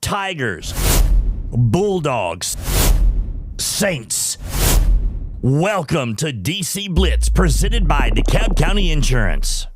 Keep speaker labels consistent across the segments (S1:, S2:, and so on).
S1: Tigers, Bulldogs, Saints. Welcome to DC Blitz, presented by DeKalb County Insurance.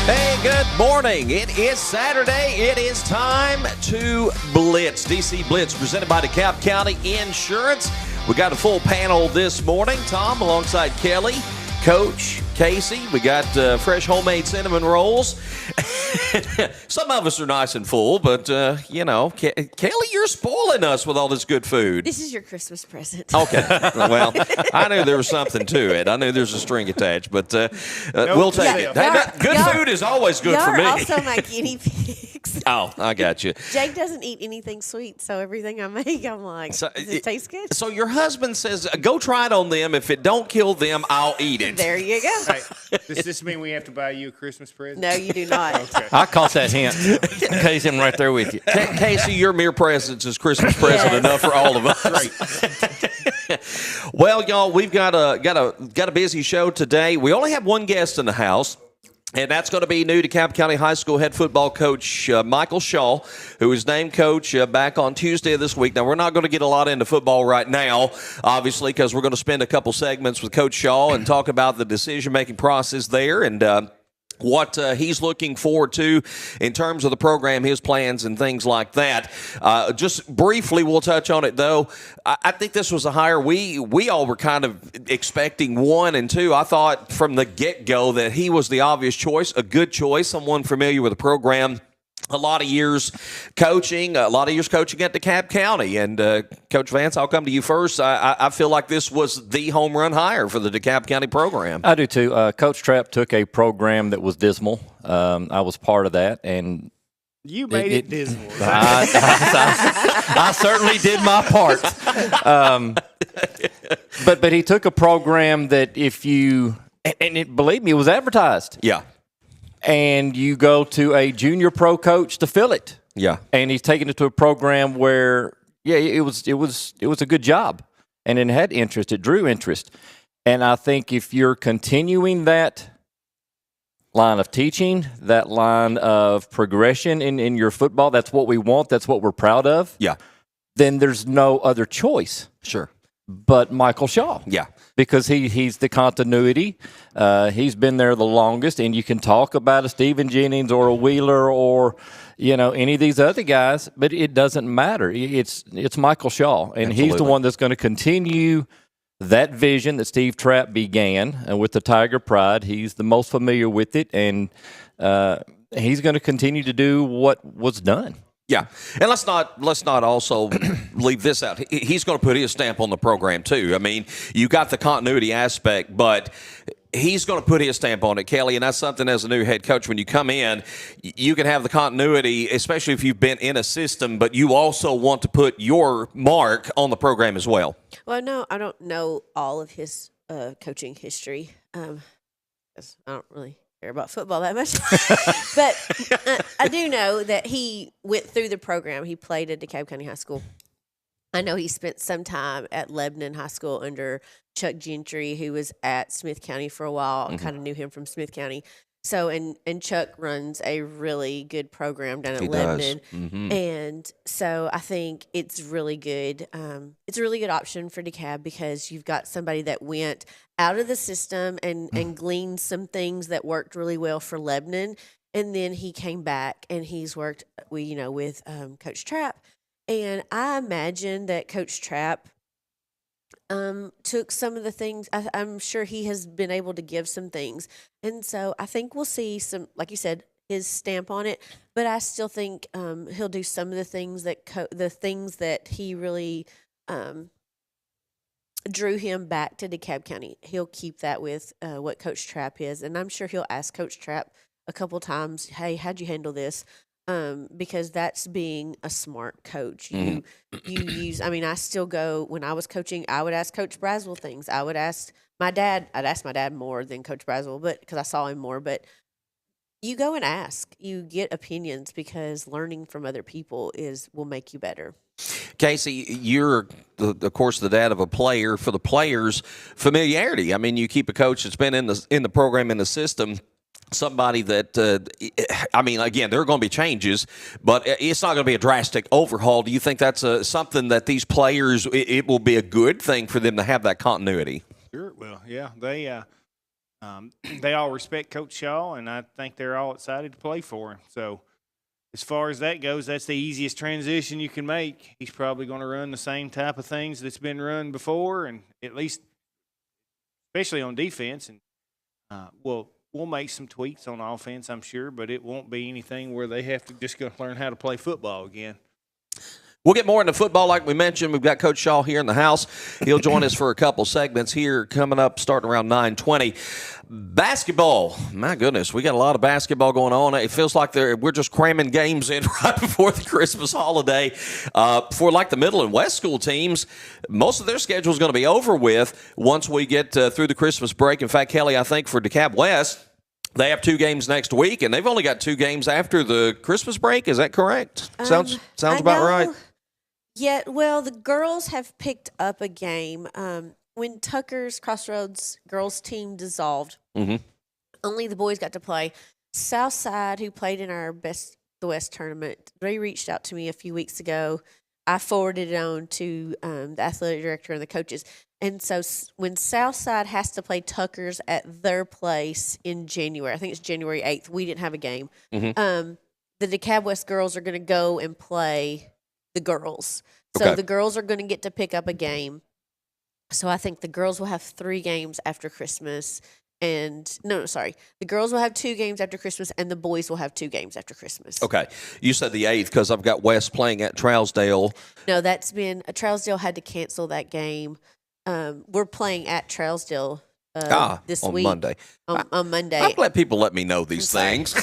S2: Hey, good morning. It is Saturday. It is time to Blitz. DC Blitz presented by DeKalb County Insurance. We got a full panel this morning. Tom alongside Kelly, Coach, Casey. We got fresh homemade cinnamon rolls. Some of us are nice and full, but, Kelly, you're spoiling us with all this good food.
S3: This is your Christmas present.
S2: Okay. Well, I knew there was something to it. I knew there's a string attached, but we'll take it. Hey, good food is always good for me.
S3: Y'all are also my guinea pigs.
S2: Oh, I got you.
S3: Jake doesn't eat anything sweet, so everything I make, I'm like, does it taste good?
S2: So your husband says, go try it on them. If it don't kill them, I'll eat it.
S3: There you go.
S4: Hey, does this mean we have to buy you a Christmas present?
S3: No, you do not.
S4: Okay.
S5: I caught that hint. Casey, I'm right there with you.
S2: Casey, your mere presence is Christmas present enough for all of us. Well, y'all, we've got a busy show today. We only have one guest in the house. And that's going to be new DeKalb County High School head football coach Michael Shaw, who was named coach back on Tuesday of this week. Now, we're not going to get a lot into football right now, obviously, because we're going to spend a couple segments with Coach Shaw and talk about the decision-making process there and what he's looking forward to in terms of the program, his plans, and things like that. Just briefly, we'll touch on it, though. I think this was a hire we all were kind of expecting 1 and 2. I thought from the get-go that he was the obvious choice, a good choice, someone familiar with the program. A lot of years coaching at DeKalb County. And, Coach Vance, I'll come to you first. I feel like this was the home run hire for the DeKalb County program.
S5: I do, too. Coach Trapp took a program that was dismal. I was part of that, and
S4: You made it dismal.
S5: I certainly did my part. But he took a program that believe me, it was advertised.
S2: Yeah.
S5: And you go to a junior pro coach to fill it.
S2: Yeah.
S5: And he's taken it to a program where, it was a good job. And it had interest. It drew interest. And I think if you're continuing that line of teaching, that line of progression in your football, that's what we want, that's what we're proud of.
S2: Yeah.
S5: Then there's no other choice.
S2: Sure.
S5: But Michael Shaw.
S2: Yeah.
S5: Because he's the continuity. He's been there the longest, and you can talk about a Stephen Jennings or a Wheeler or, any of these other guys, but it doesn't matter. It's Michael Shaw, and
S2: Absolutely.
S5: he's the one that's going to continue that vision that Steve Trapp began with the Tiger Pride. He's the most familiar with it, and he's going to continue to do what was done.
S2: Yeah, and let's not also leave this out. He's going to put his stamp on the program too. I mean, you got the continuity aspect, but he's going to put his stamp on it, Kelly, and that's something as a new head coach. When you come in, you can have the continuity, especially if you've been in a system, but you also want to put your mark on the program as well.
S3: Well, no, I don't know all of his coaching history. 'Cause I don't really care about football that much. But I do know that he went through the program. He played at DeKalb County High School. I know he spent some time at Lebanon High School under Chuck Gentry, who was at Smith County for a while. Kind of knew him from Smith County. So, and Chuck runs a really good program down at Lebanon. And so I think it's really good. It's a really good option for DeKalb because you've got somebody that went out of the system and gleaned some things that worked really well for Lebanon. And then he came back and he's worked with Coach Trapp. And I imagine that Coach Trapp took some of the things. I'm sure he has been able to give some things. And so I think we'll see some, like you said, his stamp on it. But I still think he'll do some of the things that he really drew him back to DeKalb County. He'll keep that with what Coach Trapp is. And I'm sure he'll ask Coach Trapp a couple times, hey, how'd you handle this? Because that's being a smart coach. You use, I still go, when I was coaching, I would ask Coach Braswell things. I'd ask my dad more than Coach Braswell, but because I saw him more, but you go and ask, you get opinions because learning from other people will make you better.
S2: Casey, you're, of course, the dad of a player. For the players, familiarity. I mean, you keep a coach that's been in the program, in the system, somebody that, I mean, again, there are going to be changes, but it's not going to be a drastic overhaul. Do you think that's something that these players, it will be a good thing for them to have that continuity?
S4: Sure. Well, yeah, they all respect Coach Shaw, and I think they're all excited to play for him. So as far as that goes, that's the easiest transition you can make. He's probably going to run the same type of things that's been run before, and at least, especially on defense. And we'll make some tweaks on offense, I'm sure, but it won't be anything where they have to just go learn how to play football again.
S2: We'll get more into football, like we mentioned. We've got Coach Shaw here in the house. He'll join us for a couple segments here coming up, starting around 9:20. Basketball, my goodness, we got a lot of basketball going on. It feels like we're just cramming games in right before the Christmas holiday. For like the middle and west school teams, most of their schedule is going to be over with once we get through the Christmas break. In fact, Kelly, I think for DeKalb West, they have 2 games next week, and they've only got 2 games after the Christmas break. Is that correct? Sounds about right.
S3: Yeah, well, the girls have picked up a game. When Tucker's Crossroads girls team dissolved, only the boys got to play. Southside, who played in our Best of the West tournament, they reached out to me a few weeks ago. I forwarded it on to the athletic director and the coaches. And so when Southside has to play Tucker's at their place in January, I think it's January 8th, we didn't have a game. The DeKalb West girls are going to go and play the girls. So the girls are going to get to pick up a game. So I think the girls will have 3 games after Christmas. And the girls will have 2 games after Christmas, and the boys will have 2 games after Christmas.
S2: Okay. You said the 8th because I've got West playing at Trousdale.
S3: No, that's been Trousdale had to cancel that game. We're playing at Trousdale this week.
S2: Monday.
S3: On Monday.
S2: I'm glad people let me know these things.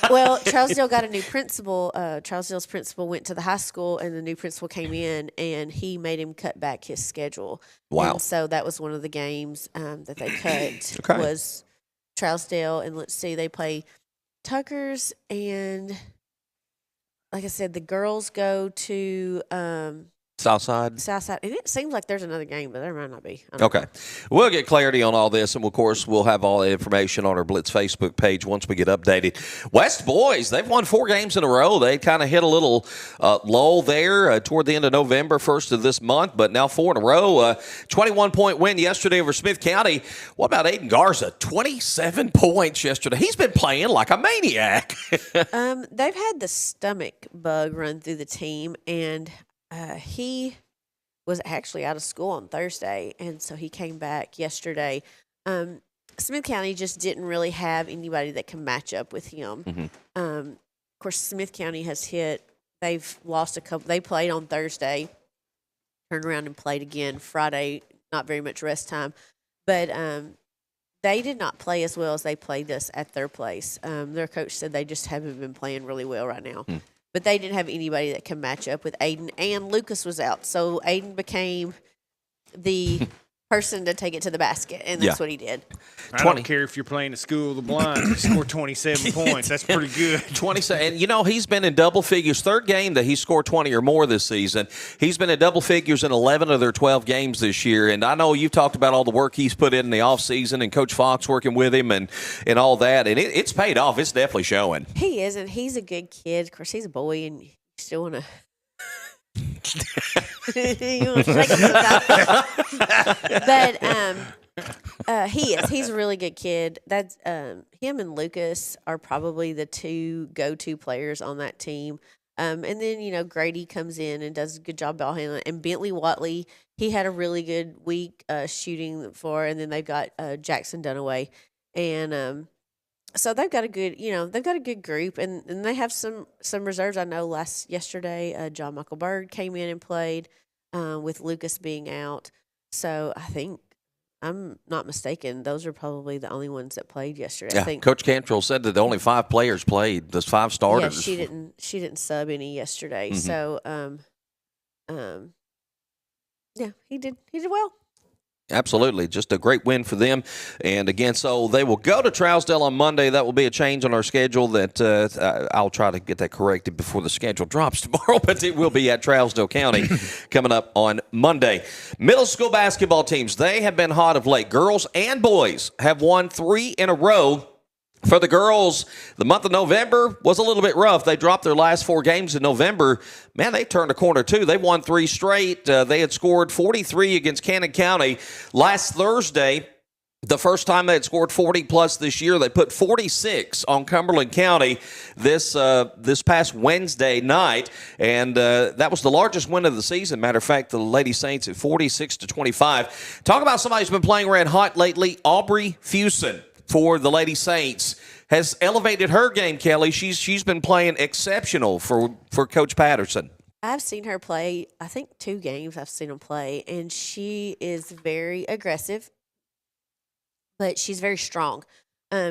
S3: Well, Trousdale got a new principal. Trousdale's principal went to the high school, and the new principal came in, and he made him cut back his schedule.
S2: Wow.
S3: And so that was one of the games that they cut was Trousdale. And let's see, they play Tucker's, and like I said, the girls go to
S2: Southside.
S3: And it seems like there's another game, but there might not be.
S2: Okay. We'll get clarity on all this, and, of course, we'll have all the information on our Blitz Facebook page once we get updated. West boys, they've won 4 games in a row. They kind of hit a little lull there toward the end of November, 1st of this month, but now 4 in a row. 21-point win yesterday over Smith County. What about Aiden Garza? 27 points yesterday. He's been playing like a maniac.
S3: They've had the stomach bug run through the team, and he was actually out of school on Thursday, and so he came back yesterday. Smith County just didn't really have anybody that can match up with him. Of course, Smith County has hit. They've lost a couple. They played on Thursday, turned around and played again Friday. Not very much rest time, but they did not play as well as they played us at their place. Their coach said they just haven't been playing really well right now. But they didn't have anybody that can match up with Aiden, and Lucas was out. So Aiden became the person to take it to the basket, and that's what he did.
S4: I don't care if you're playing the School of the Blind. You score 27 points. That's pretty good.
S2: 27. And, he's been in double figures. 3rd game that he scored 20 or more this season. He's been in double figures in 11 of their 12 games this year. And I know you've talked about all the work he's put in the offseason and Coach Fox working with him and all that. And it's paid off. It's definitely showing.
S3: He is, and he's a good kid. Of course, he's a boy, and you still want to – you want to shake him sometimes. But he is. He's a really good kid. That's him and Lucas are probably the 2 go-to players on that team. And then, Grady comes in and does a good job ball handling. And Bentley Watley, he had a really good week shooting the floor. And then they've got Jackson Dunaway. And so they've got a good group, and they have some reserves. I know yesterday, John Michael Bird came in and played with Lucas being out. So I think, I'm not mistaken, those are probably the only ones that played yesterday.
S2: Yeah,
S3: I think
S2: Coach Cantrell said that only 5 players played. There's 5 starters.
S3: Yeah, she didn't sub any yesterday. So, yeah, he did well.
S2: Absolutely. Just a great win for them. And again, so they will go to Trousdale on Monday. That will be a change on our schedule that I'll try to get that corrected before the schedule drops tomorrow, but it will be at Trousdale County coming up on Monday. Middle school basketball teams, they have been hot of late. Girls and boys have won 3 in a row. For the girls, the month of November was a little bit rough. They dropped their last 4 games in November. Man, they turned a corner, too. They won 3 straight. They had scored 43 against Cannon County. Last Thursday, the first time they had scored 40-plus this year, they put 46 on Cumberland County this past Wednesday night, and that was the largest win of the season. Matter of fact, the Lady Saints at 46-25. Talk about somebody who's been playing red hot lately, Aubrey Fusen. For the Lady Saints, has elevated her game, Kelly. She's been playing exceptional for Coach Patterson.
S3: I've seen her play, I think 2 games I've seen her play, and she is very aggressive, but she's very strong.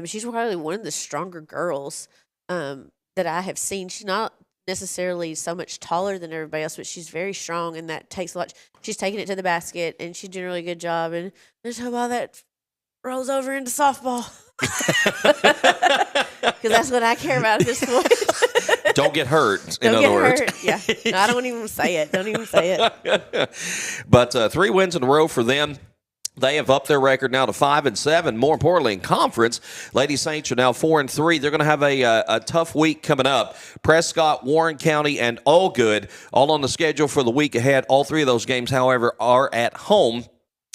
S3: She's probably one of the stronger girls that I have seen. She's not necessarily so much taller than everybody else, but she's very strong, and that takes a lot. She's taking it to the basket, and she's doing a really good job. And there's how about that rolls over into softball. Because that's what I care about at this point.
S2: Don't get hurt, in
S3: Don't
S2: other words.
S3: Hurt. Yeah. No, I don't even say it. Don't even say it.
S2: But 3 wins in a row for them. They have upped their record now to 5-7. More importantly, in conference, Lady Saints are now 4-3. They're going to have a tough week coming up. Prescott, Warren County, and Allgood all on the schedule for the week ahead. All 3 of those games, however, are at home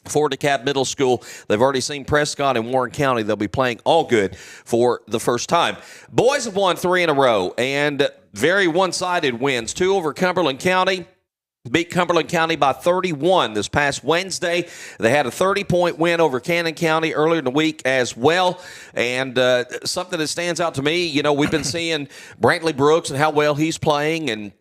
S2: for DeKalb Middle School. They've already seen Prescott and Warren County. They'll be playing Allgood for the first time. Boys have won 3 in a row, and very one-sided wins. 2 over Cumberland County. Beat Cumberland County by 31 this past Wednesday. They had a 30-point win over Cannon County earlier in the week as well. And something that stands out to me, you know, we've been seeing Brantley Brooks and how well he's playing, and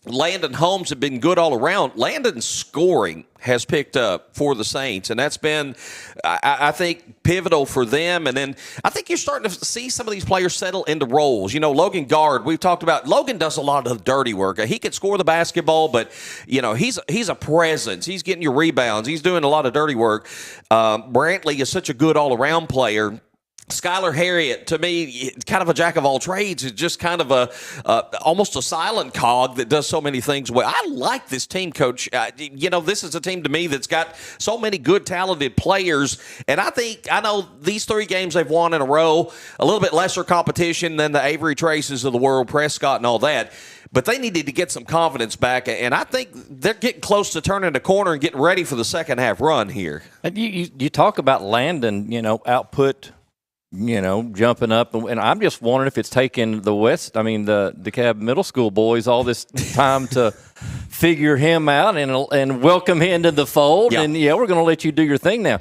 S2: Landon Holmes have been good all around. Landon's scoring has picked up for the Saints, and that's been, I think, pivotal for them. And then I think you're starting to see some of these players settle into roles. You know, Logan Guard, we've talked about. Logan does a lot of the dirty work. He can score the basketball, but, you know, he's a presence. He's getting your rebounds. He's doing a lot of dirty work. Brantley is such a good all-around player. Skylar Harriet, to me, kind of a jack of all trades, is just kind of almost a silent cog that does so many things well. I like this team, Coach. You know, this is a team to me that's got so many good, talented players, and I know these 3 games they've won in a row, a little bit lesser competition than the Avery Traces of the world, Prescott and all that. But they needed to get some confidence back, and I think they're getting close to turning the corner and getting ready for the second half run here.
S5: And you talk about Landon, you know, output, you know, jumping up. And I'm just wondering if it's taken the DeKalb Middle School boys all this time to figure him out and welcome him into the fold.
S2: Yeah.
S5: And, we're going to let you do your thing now.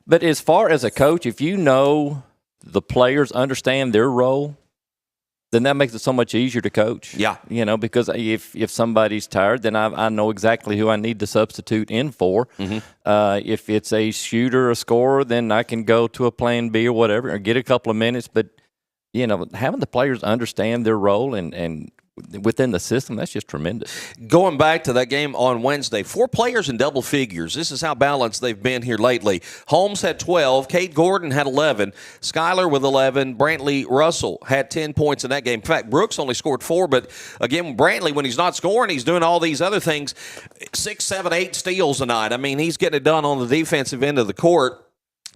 S5: But as far as a coach, if you know the players understand their role, then that makes it so much easier to coach.
S2: Yeah.
S5: You know, because if somebody's tired, then I know exactly who I need to substitute in for. Mm-hmm. If it's a shooter, a scorer, then I can go to a plan B or whatever, or get a couple of minutes. But, you know, having the players understand their role and within the system, that's just tremendous.
S2: Going back to that game on Wednesday, 4 players in double figures. This is how balanced they've been here lately. Holmes had 12. Kate Gordon had 11. Skylar with 11. Brantley Russell had 10 points in that game. In fact, Brooks only scored 4, but again, Brantley, when he's not scoring, he's doing all these other things. 6, 7, 8 steals tonight. I mean, he's getting it done on the defensive end of the court.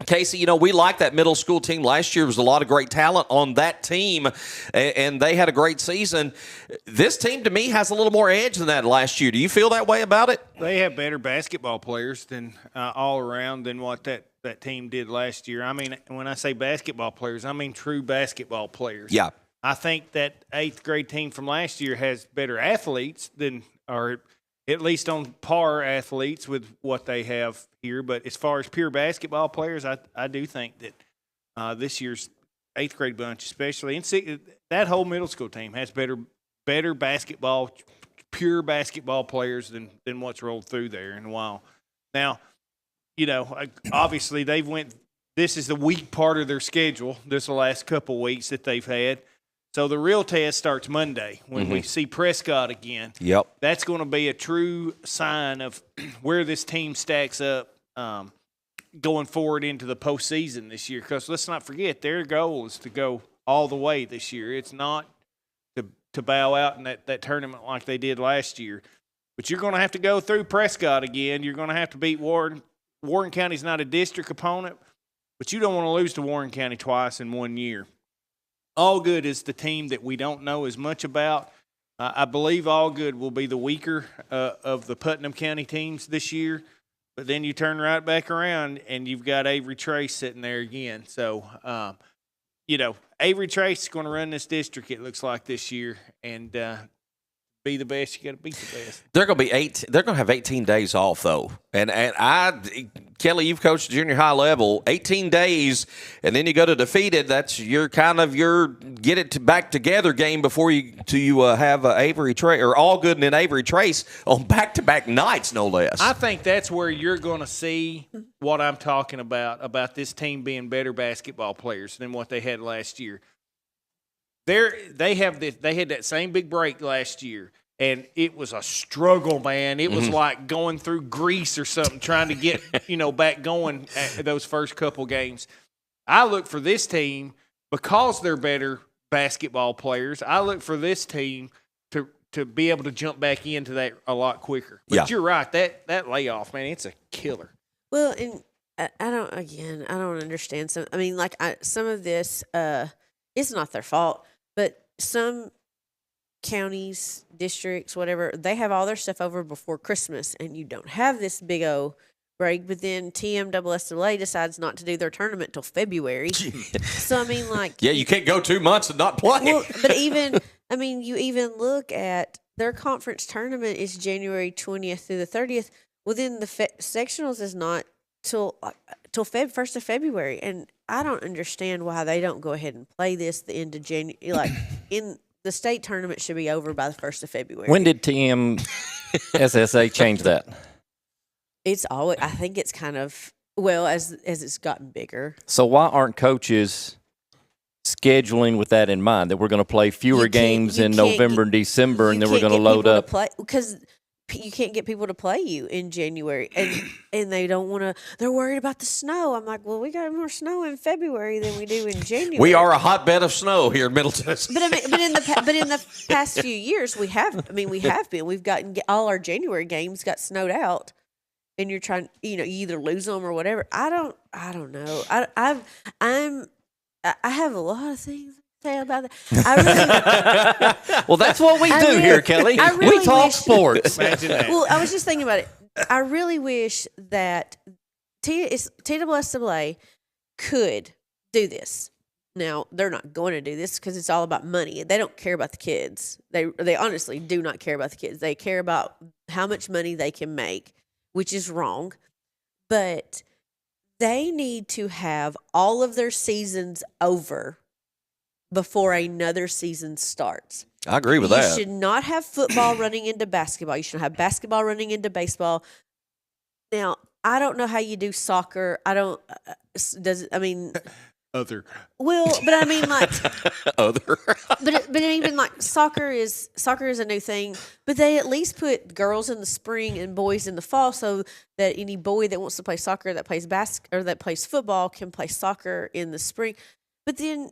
S2: Casey, you know, we liked that middle school team last year. There was a lot of great talent on that team, and they had a great season. This team, to me, has a little more edge than that last year. Do you feel that way about it?
S4: They have better basketball players than all around than what that team did last year. I mean, when I say basketball players, I mean true basketball players.
S2: Yeah.
S4: I think that 8th grade team from last year has better athletes than – or at least on par athletes with what they have here. But as far as pure basketball players, I do think that this year's 8th grade bunch, especially, and that whole middle school team has better basketball, pure basketball players than what's rolled through there in a while. Now, you know, obviously this is the weak part of their schedule, this the last couple weeks that they've had. So the real test starts Monday when we see Prescott again.
S2: Yep.
S4: That's going to be a true sign of where this team stacks up. going forward into the postseason this year. Because let's not forget, their goal is to go all the way this year. It's not to bow out in that tournament like they did last year. But you're going to have to go through Prescott again. You're going to have to beat Warren. Warren County's not a district opponent, but you don't want to lose to Warren County twice in 1 year. All Good is the team that we don't know as much about. I believe All Good will be the weaker of the Putnam County teams this year. But then you turn right back around and you've got Avery Trace sitting there again. So, Avery Trace is going to run this district, it looks like, this year. And be the best, you got to beat the best.
S2: They're going to be They're going to have 18 days off, though. And Kelly, you've coached junior high level, 18 days, and then you go to defeated. That's your get it back together game before you have Avery Trace or All Good and then Avery Trace on back-to-back nights, no less.
S4: I think that's where you're going to see what I'm talking about this team being better basketball players than what they had last year. They had that same big break last year, and it was a struggle, man. It was like going through grease or something, trying to get back going at those first couple games. I look for this team because they're better basketball players. I look for this team to be able to jump back into that a lot quicker. But You're right, that layoff, man, it's a killer.
S3: Well, and I don't understand some. I mean, some of this, it's not their fault. But some counties, districts, whatever, they have all their stuff over before Christmas, and you don't have this big O break. But then TMSSAA decides not to do their tournament till February. So, I mean,
S2: you can't go 2 months and not play.
S3: Well, but you even look at their conference tournament is January 20th through the 30th. Well, then the sectionals is not till 1st of February, and I don't understand why they don't go ahead and play this the end of January. In the state tournament should be over by the 1st of February.
S5: When did TMSSA change that?
S3: It's always, I think it's kind of, as it's gotten bigger.
S5: So why aren't coaches scheduling with that in mind, that we're going to play fewer games in November and December, and then we're going to load up?
S3: Because you can't get people to play you in January, and they don't want to. They're worried about the snow. I'm like, well, we got more snow in February than we do in January.
S2: We are a hotbed of snow here in Middle Tennessee.
S3: But in the past few years, we have. I mean, we have been. We've gotten all our January games got snowed out, and you're trying. You either lose them or whatever. I don't know. I have a lot of things about that.
S5: Well, that's what we do here, Kelly. We talk sports.
S3: Well, I was just thinking about it. I really wish that TSSAA could do this. Now, they're not going to do this because it's all about money. They don't care about the kids. They honestly do not care about the kids. They care about how much money they can make, which is wrong. But they need to have all of their seasons over before another season starts.
S2: I agree with that.
S3: You should not have football running into basketball. You should have basketball running into baseball. Now, I don't know how you do soccer. Other. Well, but I mean,
S2: other.
S3: but even soccer is a new thing. But they at least put girls in the spring and boys in the fall, so that any boy that wants to play soccer, that plays or that plays football, can play soccer in the spring. But then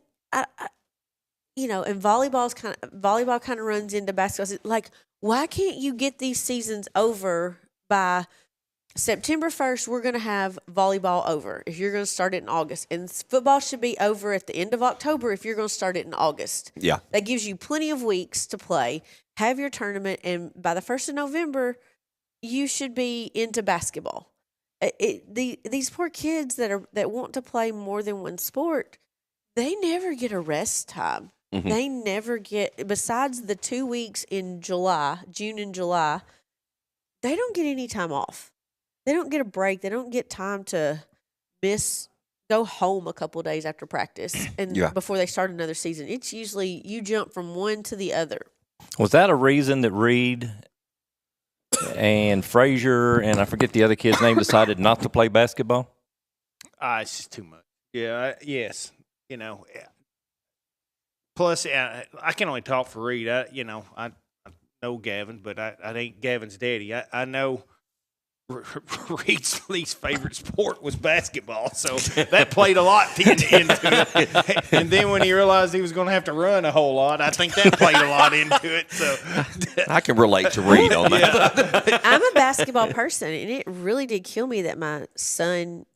S3: and volleyball kind of runs into basketball. Why can't you get these seasons over by September 1st? We're going to have volleyball over if you're going to start it in August, and football should be over at the end of October if you're going to start it in August.
S2: Yeah,
S3: that gives you plenty of weeks to play, have your tournament, and by the 1st of November, you should be into basketball. These poor kids that want to play more than one sport, they never get a rest time. Mm-hmm. They never get, besides the 2 weeks in June and July, they don't get any time off. They don't get a break. They don't get time to go home a couple of days after practice and before they start another season. It's usually you jump from one to the other.
S5: Was that a reason that Reed and Frazier and I forget the other kid's name decided not to play basketball?
S4: It's just too much. Yeah. Yes. Plus, I can only talk for Reed. I know Gavin, but I ain't Gavin's daddy. I know Reed's least favorite sport was basketball, so that played a lot into it. And then when he realized he was going to have to run a whole lot, I think that played a lot into it. So
S2: I can relate to Reed on that.
S3: I'm a basketball person, and it really did kill me that my son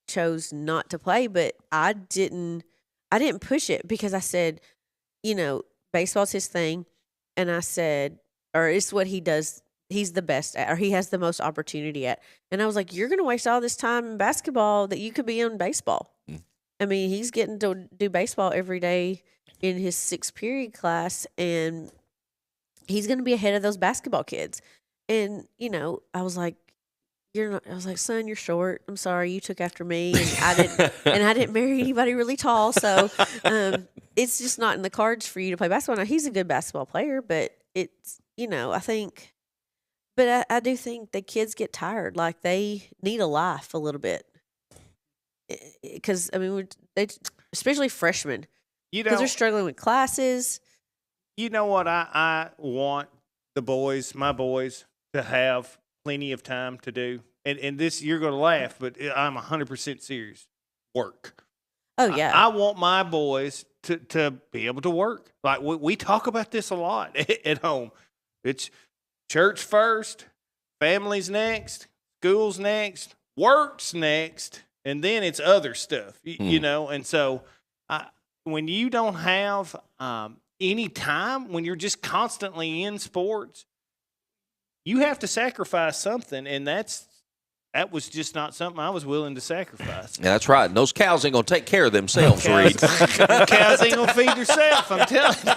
S3: chose not to play, but I didn't push it because I said, baseball's his thing, and I said, or it's what he does. He's the best at, or he has the most opportunity at. And I was like, you're going to waste all this time in basketball that you could be in baseball. I mean, he's getting to do baseball every day in his 6th period class, and he's going to be ahead of those basketball kids. And, I was like, son, you're short. I'm sorry. You took after me, and I didn't marry anybody really tall. So, it's just not in the cards for you to play basketball. Now, he's a good basketball player, but it's, I think, but I do think the kids get tired. Like, they need a life a little bit. Because, I mean, especially freshmen, because they're struggling with classes.
S4: You know what? I want my boys, to have plenty of time to do. And this, you're going to laugh, but I'm 100% serious. Work.
S3: Oh, yeah.
S4: I want my boys to be able to work. Like, we talk about this a lot at home. It's church first, family's next, school's next, work's next, and then it's other stuff, And so when you don't have any time, when you're just constantly in sports, you have to sacrifice something, and that was just not something I was willing to sacrifice.
S2: Yeah, that's right. And those cows ain't going to take care of themselves, Reed.
S4: Cows ain't going to feed herself, I'm telling you.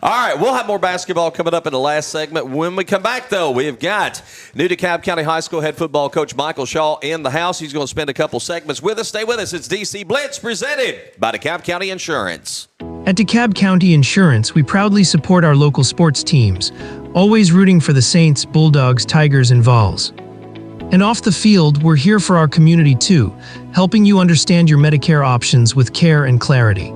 S2: All right, we'll have more basketball coming up in the last segment. When we come back, though, we've got new DeKalb County High School head football coach Michael Shaw in the house. He's going to spend a couple segments with us. Stay with us. It's DC Blitz presented by DeKalb County Insurance.
S6: At DeKalb County Insurance, we proudly support our local sports teams, always rooting for the Saints, Bulldogs, Tigers, and Vols. And off the field, we're here for our community too, helping you understand your Medicare options with care and clarity.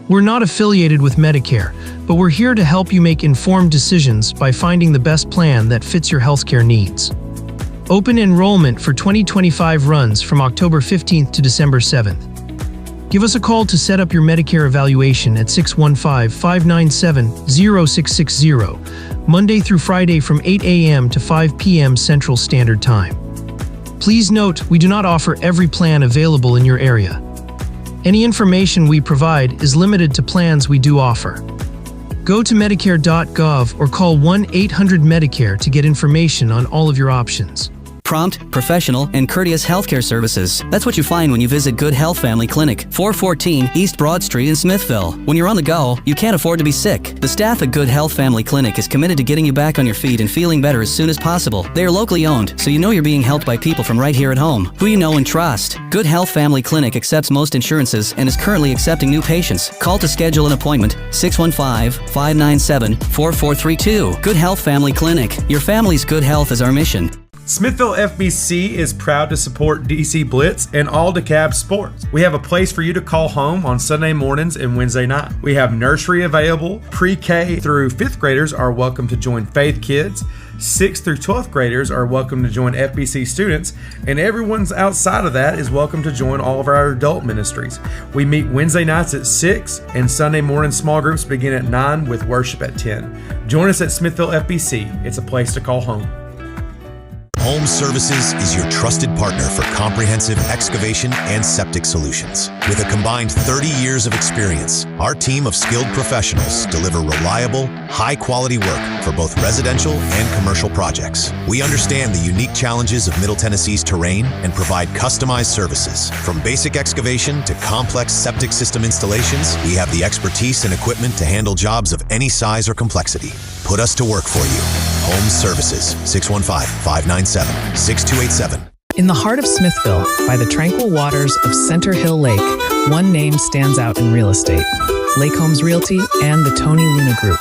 S6: We're not affiliated with Medicare, but we're here to help you make informed decisions by finding the best plan that fits your healthcare needs. Open enrollment for 2025 runs from October 15th to December 7th. Give us a call to set up your Medicare evaluation at 615-597-0660, Monday through Friday from 8 a.m. to 5 p.m. Central Standard Time. Please note, we do not offer every plan available in your area. Any information we provide is limited to plans we do offer. Go to Medicare.gov or call 1-800-MEDICARE to get information on all of your options.
S7: Prompt, professional, and courteous healthcare services. That's what you find when you visit Good Health Family Clinic, 414 East Broad Street in Smithville. When you're on the go, you can't afford to be sick. The staff at Good Health Family Clinic is committed to getting you back on your feet and feeling better as soon as possible. They are locally owned, so you know you're being helped by people from right here at home, who you know and trust. Good Health Family Clinic accepts most insurances and is currently accepting new patients. Call to schedule an appointment, 615-597-4432. Good Health Family Clinic. Your family's good health is our mission.
S8: Smithville FBC is proud to support DC Blitz and all DeKalb sports. We have a place for you to call home on Sunday mornings and Wednesday night. We have nursery available. Pre-K through 5th graders are welcome to join Faith Kids. 6th through 12th graders are welcome to join FBC students, and everyone's outside of that is welcome to join all of our adult ministries. We meet Wednesday nights at 6, and Sunday morning small groups begin at 9 with worship at 10. Join us at Smithville FBC. It's a place to call home.
S9: Home Services is your trusted partner for comprehensive excavation and septic solutions. With a combined 30 years of experience, our team of skilled professionals deliver reliable, high-quality work for both residential and commercial projects. We understand the unique challenges of Middle Tennessee's terrain and provide customized services. From basic excavation to complex septic system installations, we have the expertise and equipment to handle jobs of any size or complexity. Put us to work for you. Home Services, 615-597-6287.
S10: In the heart of Smithville, by the tranquil waters of Center Hill Lake, one name stands out in real estate: Lake Homes Realty and the Tony Luna Group.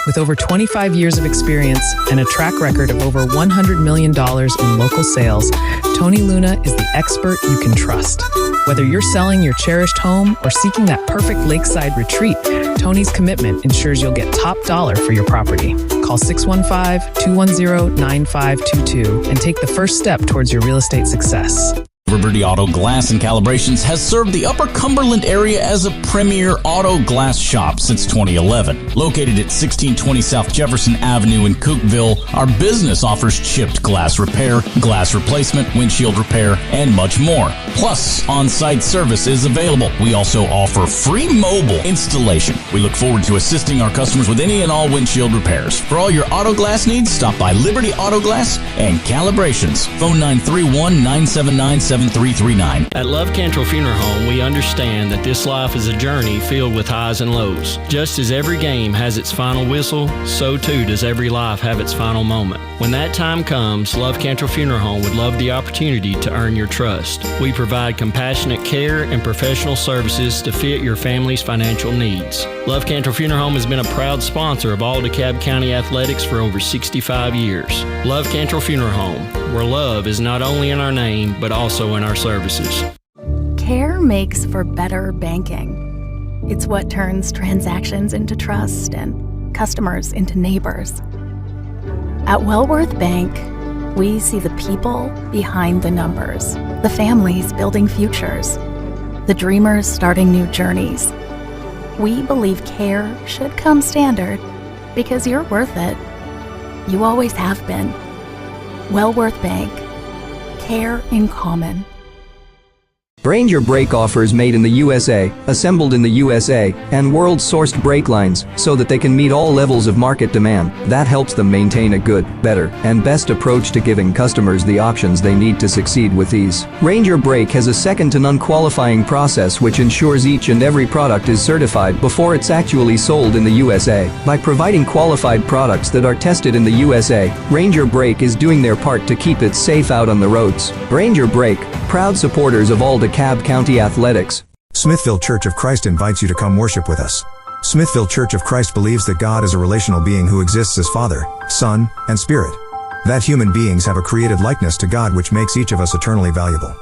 S10: With over 25 years of experience and a track record of over $100 million in local sales, Tony Luna is the expert you can trust. Whether you're selling your cherished home or seeking that perfect lakeside retreat, Tony's commitment ensures you'll get top dollar for your property. Call 615-210-9522 and take the first step towards your real estate success.
S11: Liberty Auto Glass and Calibrations has served the Upper Cumberland area as a premier auto glass shop since 2011. Located at 1620 South Jefferson Avenue in Cookeville, our business offers chipped glass repair, glass replacement, windshield repair, and much more. Plus, on-site service is available. We also offer free mobile installation. We look forward to assisting our customers with any and all windshield repairs. For all your auto glass needs, stop by Liberty Auto Glass and Calibrations. Phone 931-979-7339.
S12: At Love Cantrell Funeral Home, we understand that this life is a journey filled with highs and lows. Just as every game has its final whistle, so too does every life have its final moment. When that time comes, Love Cantrell Funeral Home would love the opportunity to earn your trust. We provide compassionate care and professional services to fit your family's financial needs. Love Cantrell Funeral Home has been a proud sponsor of all DeKalb County athletics for over 65 years. Love Cantrell Funeral Home, where love is not only in our name, but also in our services.
S13: Care makes for better banking. It's what turns transactions into trust and customers into neighbors. At Wellworth Bank, we see the people behind the numbers, the families building futures, the dreamers starting new journeys. We believe care should come standard because you're worth it. You always have been. Wellworth Bank. Care in common.
S14: Ranger brake offers made in the USA, assembled in the USA, and world-sourced brake lines so that they can meet all levels of market demand. That helps them maintain a good, better, and best approach to giving customers the options they need to succeed with ease. Ranger Brake has a second-to-none qualifying process which ensures each and every product is certified before it's actually sold in the USA. By providing qualified products that are tested in the USA, Ranger Brake is doing their part to keep it safe out on the roads. Ranger Brake, proud supporters of all DeKalb County athletics.
S9: Smithville Church of Christ invites you to come worship with us. Smithville Church of Christ believes that God is a relational being who exists as Father, Son, and Spirit. That human beings have a created likeness to God which makes each of us eternally valuable.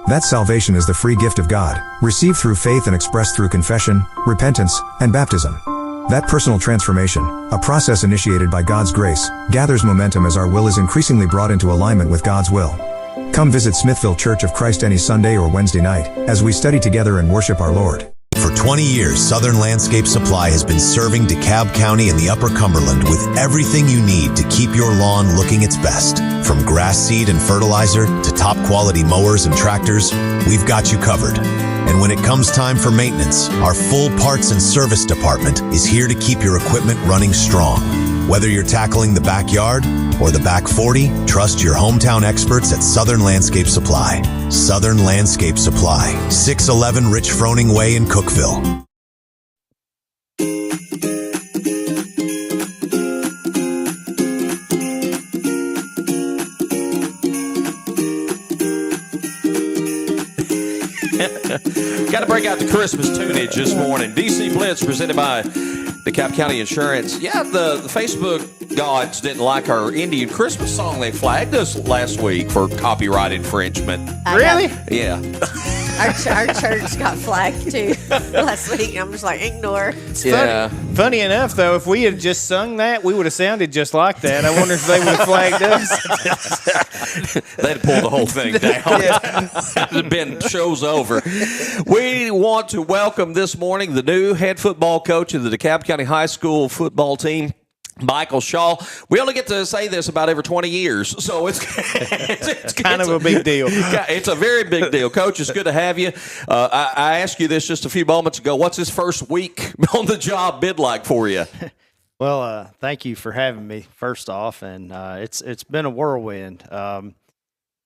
S9: That salvation is the free gift of God, received through faith and expressed through confession, repentance, and baptism. That personal transformation, a process initiated by God's grace, gathers momentum as our will is increasingly brought into alignment with God's will. Come visit Smithville Church of Christ any Sunday or Wednesday night as we study together and worship our Lord. For 20 years, Southern Landscape Supply has been serving DeKalb County and the Upper Cumberland with everything you need to keep your lawn looking its best. From grass seed and fertilizer to top quality mowers and tractors, we've got you covered. And when it comes time for maintenance, our full parts and service department is here to keep your equipment running strong. Whether you're tackling the backyard or the back 40, trust your hometown experts at Southern Landscape Supply. Southern Landscape Supply, 611 Rich Froning Way in Cookeville.
S2: Got to break out the Christmas tunage this morning. DC Blitz presented by DeKalb County Insurance. Yeah, the Facebook gods didn't like our Indian Christmas song. They flagged us last week for copyright infringement.
S4: Really?
S2: Yeah.
S3: Our church got flagged too last week. I'm just like, ignore.
S2: Yeah.
S4: Funny enough, though, if we had just sung that, we would have sounded just like that. I wonder if they would have flagged us.
S2: They'd pull the whole thing down. It'd been show's over. We want to welcome this morning the new head football coach of the DeKalb County High School football team, Michael Shaw. We only get to say this about every 20 years, so it's
S4: kind of a big deal.
S2: It's a very big deal. Coach, it's good to have you. I asked you this just a few moments ago. What's his first week on the job been like for you?
S15: Well, thank you for having me, first off, and it's been a whirlwind.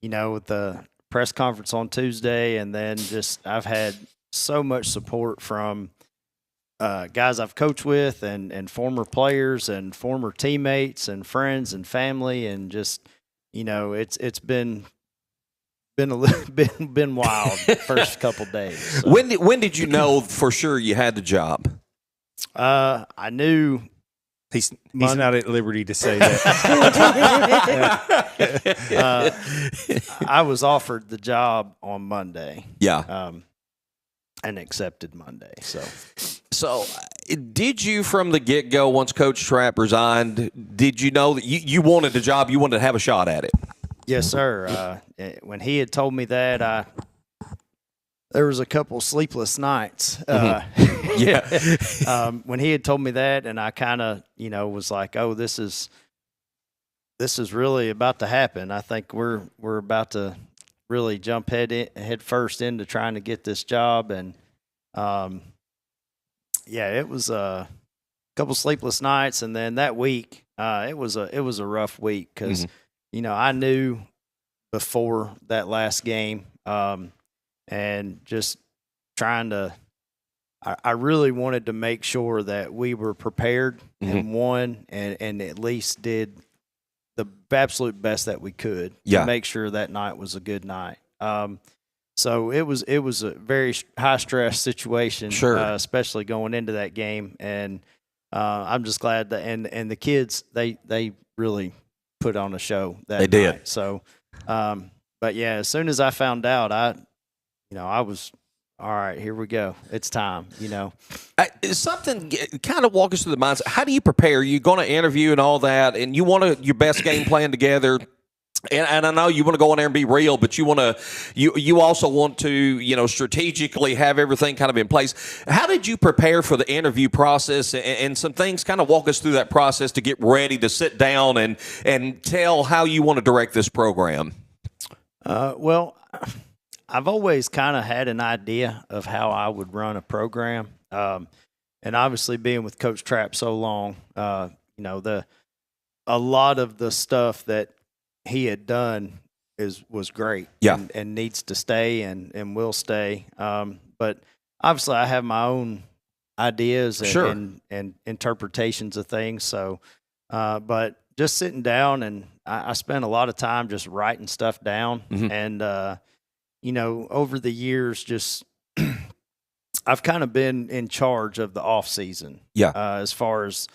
S15: With the press conference on Tuesday, and then just I've had so much support from guys I've coached with and former players and former teammates and friends and family, and just it's been wild the first couple days. So.
S2: When did you know for sure you had the job?
S15: I knew.
S4: He's not at liberty to say that.
S15: I was offered the job on Monday.
S2: Yeah.
S15: And accepted Monday. So
S2: Did you, from the get-go, once Coach Trapp resigned, did you know that you wanted the job, you wanted to have a shot at it?
S15: Yes, sir. When he had told me that, there was a couple sleepless nights. When he had told me that, and I kind of, was like, oh, this is really about to happen. I think we're about to really jump head first into trying to get this job. And, it was a couple sleepless nights. And then that week, it was a rough week because, I knew before that last game, and just trying to, I really wanted to make sure that we were prepared and won and at least did the absolute best that we could to make sure that night was a good night. So it was a very high stress situation, especially going into that game. And I'm just glad that and the kids they really put on a show that night.
S2: Did.
S15: So, but yeah, as soon as I found out, I was, all right, here we go. It's time,
S2: Something kind of walk us through the mindset. How do you prepare? You're going to interview and all that, and you want your best game plan together. And I know you want to go in there and be real, but you also want to, strategically have everything kind of in place. How did you prepare for the interview process and some things? Kind of walk us through that process to get ready to sit down and tell how you want to direct this program.
S15: Well, I've always kind of had an idea of how I would run a program. And obviously being with Coach Trapp so long, a lot of the stuff that he had done was great and needs to stay and will stay. But obviously I have my own ideas and interpretations of things. So, but just sitting down and I spent a lot of time just writing stuff down and, over the years, just I've kind of been in charge of the off season. As far as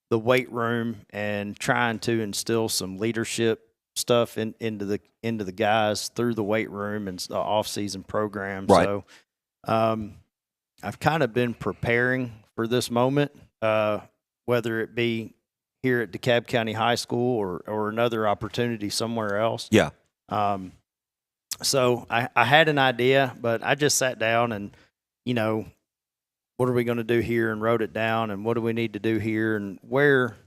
S15: the weight room and trying to instill some leadership stuff into the guys through the weight room and the off season program.
S2: Right.
S15: So, I've kind of been preparing for this moment, whether it be here at DeKalb County High School or another opportunity somewhere else.
S2: Yeah.
S15: So I had an idea, but I just sat down and, what are we going to do here, and wrote it down, and what do we need to do here, and where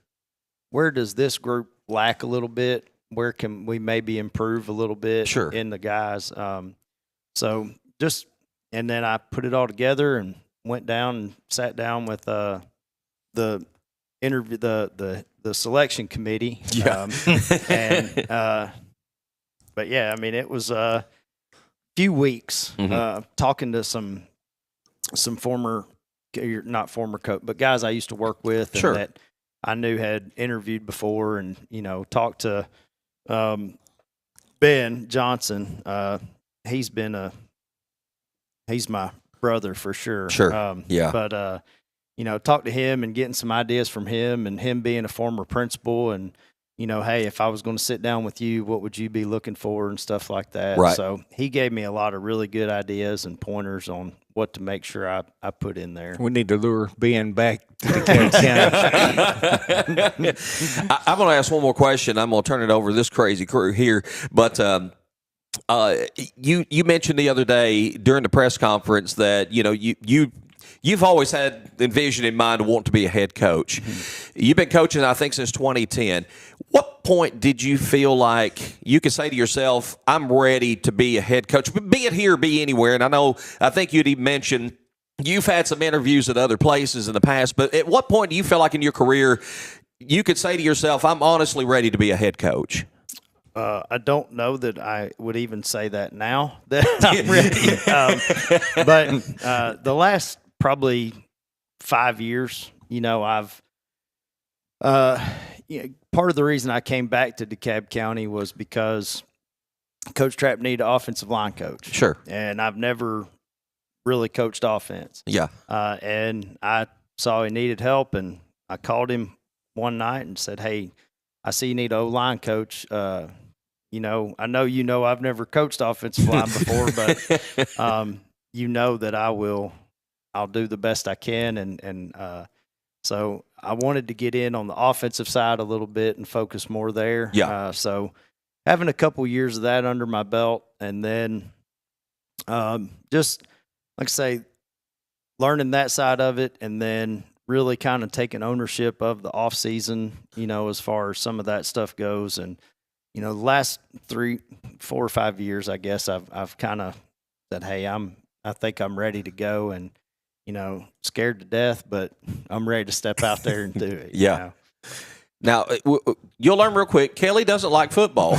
S15: does this group lack a little bit? Where can we maybe improve a little bit in the guys? So just, and then I put it all together and went down and sat down with the interview, the selection committee. But yeah, I mean, it was a few weeks talking to some former, not former coach, but guys I used to work with and that I knew had interviewed before, and talked to Ben Johnson. He's my brother for sure. But talk to him and getting some ideas from him, and him being a former principal, and hey, if I was going to sit down with you, what would you be looking for and stuff like that.
S2: Right.
S15: So he gave me a lot of really good ideas and pointers on what to make sure I put in there.
S16: We need to lure Ben back to DeKalb County.
S2: I'm going to ask one more question. I'm going to turn it over to this crazy crew here. But you mentioned the other day during the press conference that you've always had envision in mind to want to be a head coach. You've been coaching, I think, since 2010. What point did you feel like you could say to yourself, I'm ready to be a head coach, be it here, be anywhere? And I think you'd even mentioned you've had some interviews at other places in the past, but at what point do you feel like in your career you could say to yourself, I'm honestly ready to be a head coach?
S15: I don't know that I would even say that now that I'm ready. But the last probably 5 years, I've part of the reason I came back to DeKalb County was because Coach Trapp needed an offensive line coach.
S2: Sure.
S15: And I've never really coached offense.
S2: Yeah.
S15: And I saw he needed help, and I called him one night and said, hey, I see you need an O-line coach. I know I've never coached offensive line before, but that I'll do the best I can. And So I wanted to get in on the offensive side a little bit and focus more there.
S2: Yeah.
S15: So having a couple years of that under my belt, and then just like I say, learning that side of it, and then really kind of taking ownership of the off season, as far as some of that stuff goes. And, the last 3, 4 or 5 years, I guess I've kind of said, hey, I think I'm ready to go, and, scared to death, but I'm ready to step out there and do it.
S2: Yeah. Now, you'll learn real quick, Kelly doesn't like football.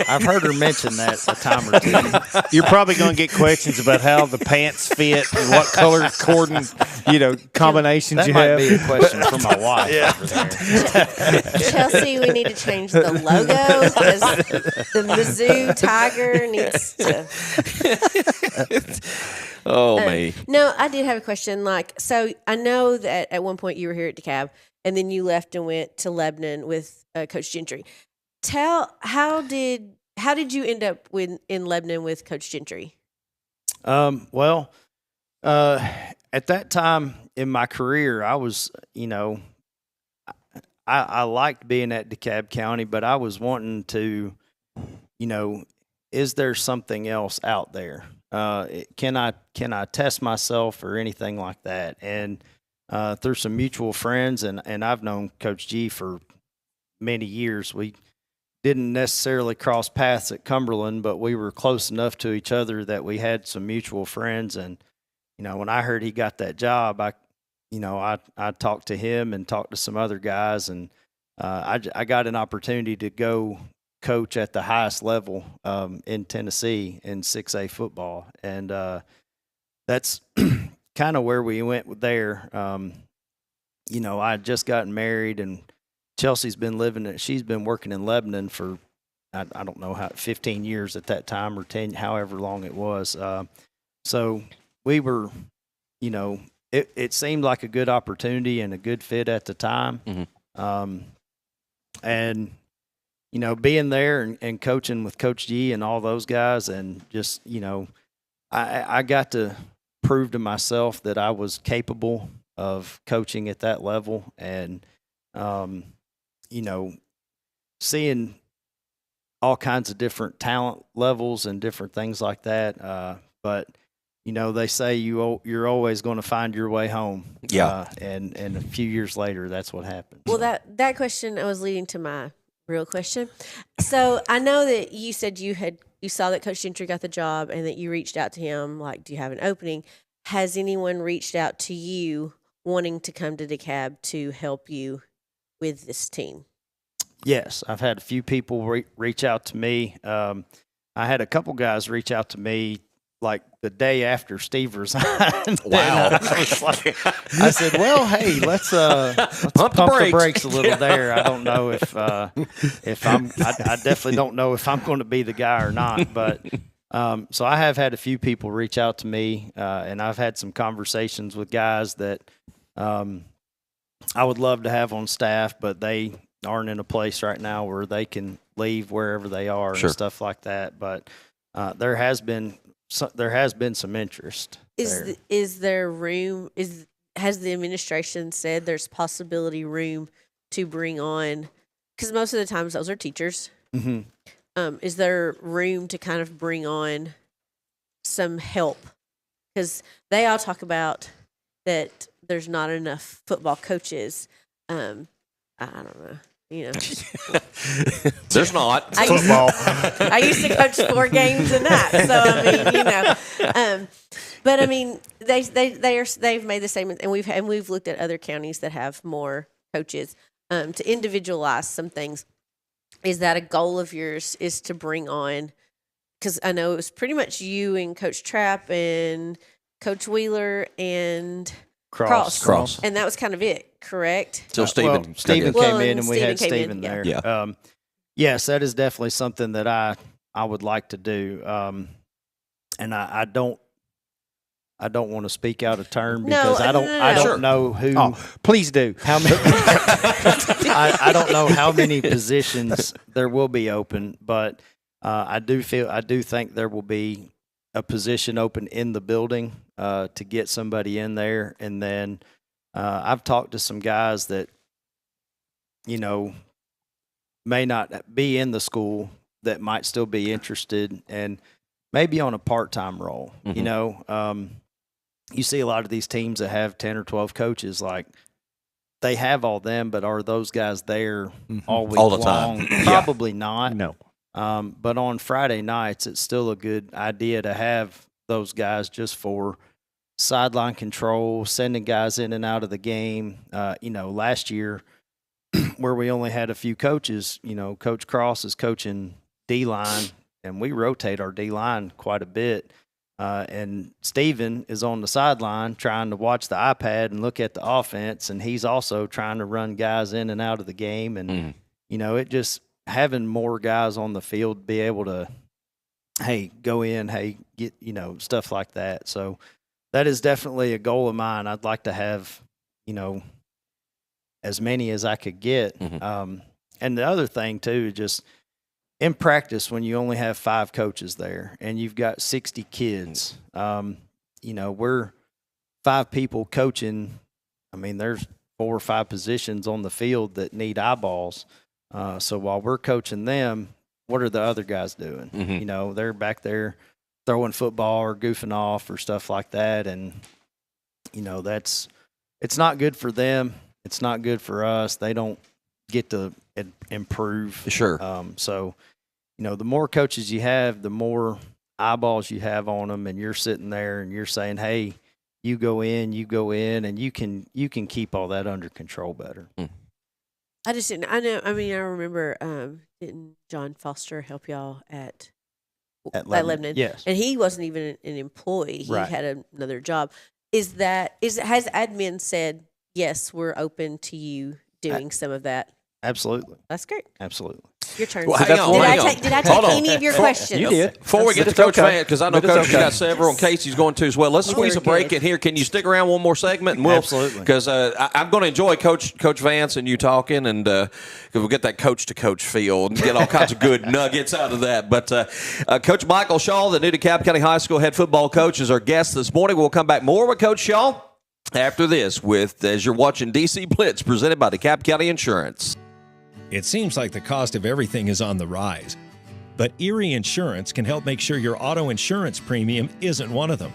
S15: I've heard her mention that a time or two.
S4: You're probably going to get questions about how the pants fit and what color cordon, combinations
S15: that
S4: you
S15: might
S4: have.
S15: be a question for my wife over there.
S3: Chelsea, we need to change the logo because the Mizzou Tiger needs to.
S2: Oh, me.
S3: No, I did have a question. So I know that at one point you were here at DeKalb, and then you left and went to Lebanon with Coach Gentry. How did you end up in Lebanon with Coach Gentry?
S15: Well, at that time in my career, I was, I liked being at DeKalb County, but I was wanting to, is there something else out there? Can I test myself or anything like that? And through some mutual friends, and I've known Coach G for many years. We didn't necessarily cross paths at Cumberland, but we were close enough to each other that we had some mutual friends. And, when I heard he got that job, I talked to him and talked to some other guys, and I got an opportunity to go coach at the highest level in Tennessee in 6A football. And that's kind of where we went there. I had just gotten married, and Chelsea's she's been working in Lebanon for, I don't know, 15 years at that time, or 10, however long it was. So we were, it seemed like a good opportunity and a good fit at the time.
S2: Mm-hmm.
S15: And, being there and coaching with Coach G and all those guys, and just, I got to prove to myself that I was capable of coaching at that level, and, seeing all kinds of different talent levels and different things like that. But, they say you're always going to find your way home.
S2: Yeah.
S15: And a few years later, that's what happened.
S3: Well, that question was leading to my real question. So I know that you said you saw that Coach Gentry got the job and that you reached out to him, like, do you have an opening? Has anyone reached out to you wanting to come to DeKalb to help you with this team?
S15: Yes, I've had a few people reach out to me. I had a couple guys reach out to me like the day after Steve resigned.
S2: Wow.
S15: I said, well, hey, let's pump the brakes a little there. I don't know if I definitely don't know if I'm going to be the guy or not. But so I have had a few people reach out to me, and I've had some conversations with guys that I would love to have on staff, but they aren't in a place right now where they can leave wherever they are.
S2: Sure.
S15: And stuff like that. But there has been some interest.
S3: Is there room? Has the administration said there's possibility room to bring on? Because most of the times those are teachers.
S15: Mm-hmm.
S3: Is there room to kind of bring on some help? Because they all talk about that there's not enough football coaches. I don't know.
S2: There's not.
S3: I used to coach 4 games a night, so I mean, but I mean, they've made the same, and we've looked at other counties that have more coaches to individualize some things. Is that a goal of yours? Is to bring on? Because I know it was pretty much you and Coach Trapp and Coach Wheeler and Cross, and that was kind of it. Correct.
S2: So Stephen
S15: came in, and we had Stephen
S3: in,
S15: there.
S2: Yeah.
S15: Yes, that is definitely something that I would like to do. And I don't want to speak out of turn because I don't know who.
S4: Oh, please do.
S15: How many? I don't know how many positions there will be open, but I do think there will be a position open in the building to get somebody in there, and then I've talked to some guys that, may not be in the school that might still be interested and maybe on a part-time role.
S2: Mm-hmm.
S15: You see a lot of these teams that have 10 or 12 coaches, like they have all them, but are those guys there all week
S2: all the
S15: long?
S2: time?
S15: Probably not.
S16: No.
S15: But on Friday nights, it's still a good idea to have those guys just for sideline control, sending guys in and out of the game. Last year where we only had a few coaches, Coach Cross is coaching D-line, and we rotate our D-line quite a bit. And Steven is on the sideline trying to watch the iPad and look at the offense, and he's also trying to run guys in and out of the game. And, it just having more guys on the field be able to, hey, go in, hey, get, stuff like that. So that is definitely a goal of mine. I'd like to have, as many as I could get. And the other thing, too, just in practice, when you only have 5 coaches there and you've got 60 kids, we're 5 people coaching. I mean, there's 4 or 5 positions on the field that need eyeballs. So while we're coaching them, what are the other guys doing? They're back there throwing football or goofing off or stuff like that. And, it's not good for them. It's not good for us. They don't get to improve.
S2: Sure.
S15: So, the more coaches you have, the more eyeballs you have on them, and you're sitting there and you're saying, hey, you go in, and you can keep all that under control better.
S3: I just didn't. I remember. Didn't John Foster help y'all at Lebanon?
S15: Yes.
S3: And he wasn't even an employee. He had another job. Has admin said, yes, we're open to you doing some of that?
S15: Absolutely.
S3: That's great.
S15: Absolutely.
S3: Your turn.
S2: Well,
S3: Did
S2: hang on.
S3: I take any of your questions?
S15: You did.
S2: Before we get to Coach Van, because I know Coach has got several, and Casey's going to as well. Let's squeeze a break in here. Can you stick around one more segment? And
S15: Absolutely.
S2: Because I'm going to enjoy Coach Vance and you talking, and we'll get that coach-to-coach feel and get all kinds of good nuggets out of that. But Coach Michael Shaw, the new DeKalb County High School head football coach, is our guest this morning. We'll come back more with Coach Shaw after this as you're watching DC Blitz presented by DeKalb County Insurance.
S17: It seems like the cost of everything is on the rise, but Erie Insurance can help make sure your auto insurance premium isn't one of them.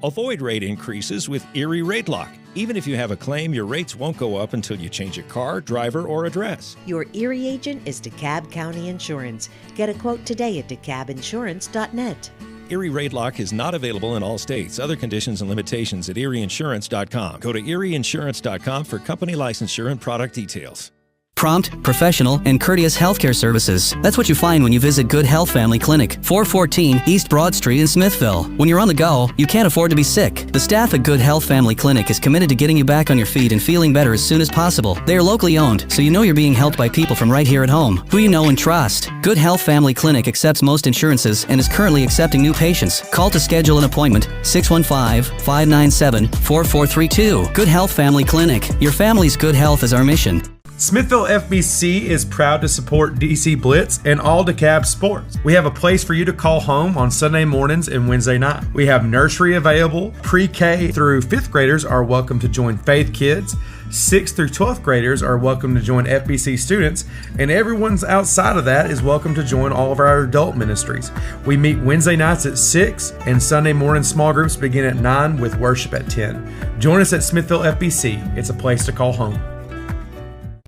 S17: Avoid rate increases with Erie Rate Lock. Even if you have a claim, your rates won't go up until you change a car, driver, or address.
S18: Your Erie agent is DeKalb County Insurance. Get a quote today at DeKalbInsurance.net.
S17: Erie Rate Lock is not available in all states. Other conditions and limitations at ErieInsurance.com. Go to ErieInsurance.com for company licensure and product details.
S7: Prompt, professional, and courteous healthcare services. That's what you find when you visit Good Health Family Clinic, 414 East Broad Street in Smithville. When you're on the go, you can't afford to be sick. The staff at Good Health Family Clinic is committed to getting you back on your feet and feeling better as soon as possible. They are locally owned, so you know you're being helped by people from right here at home, who you know and trust. Good Health Family Clinic accepts most insurances and is currently accepting new patients. Call to schedule an appointment, 615-597-4432. Good Health Family Clinic. Your family's good health is our mission.
S8: Smithville FBC is proud to support DC Blitz and all DeKalb Sports. We have a place for you to call home on Sunday mornings and Wednesday night. We have nursery available. Pre-K through 5th graders are welcome to join Faith Kids. 6th through 12th graders are welcome to join FBC students, and everyone's outside of that is welcome to join all of our adult ministries. We meet Wednesday nights at 6, and Sunday morning small groups begin at 9 with worship at 10. Join us at Smithville FBC. It's a place to call home.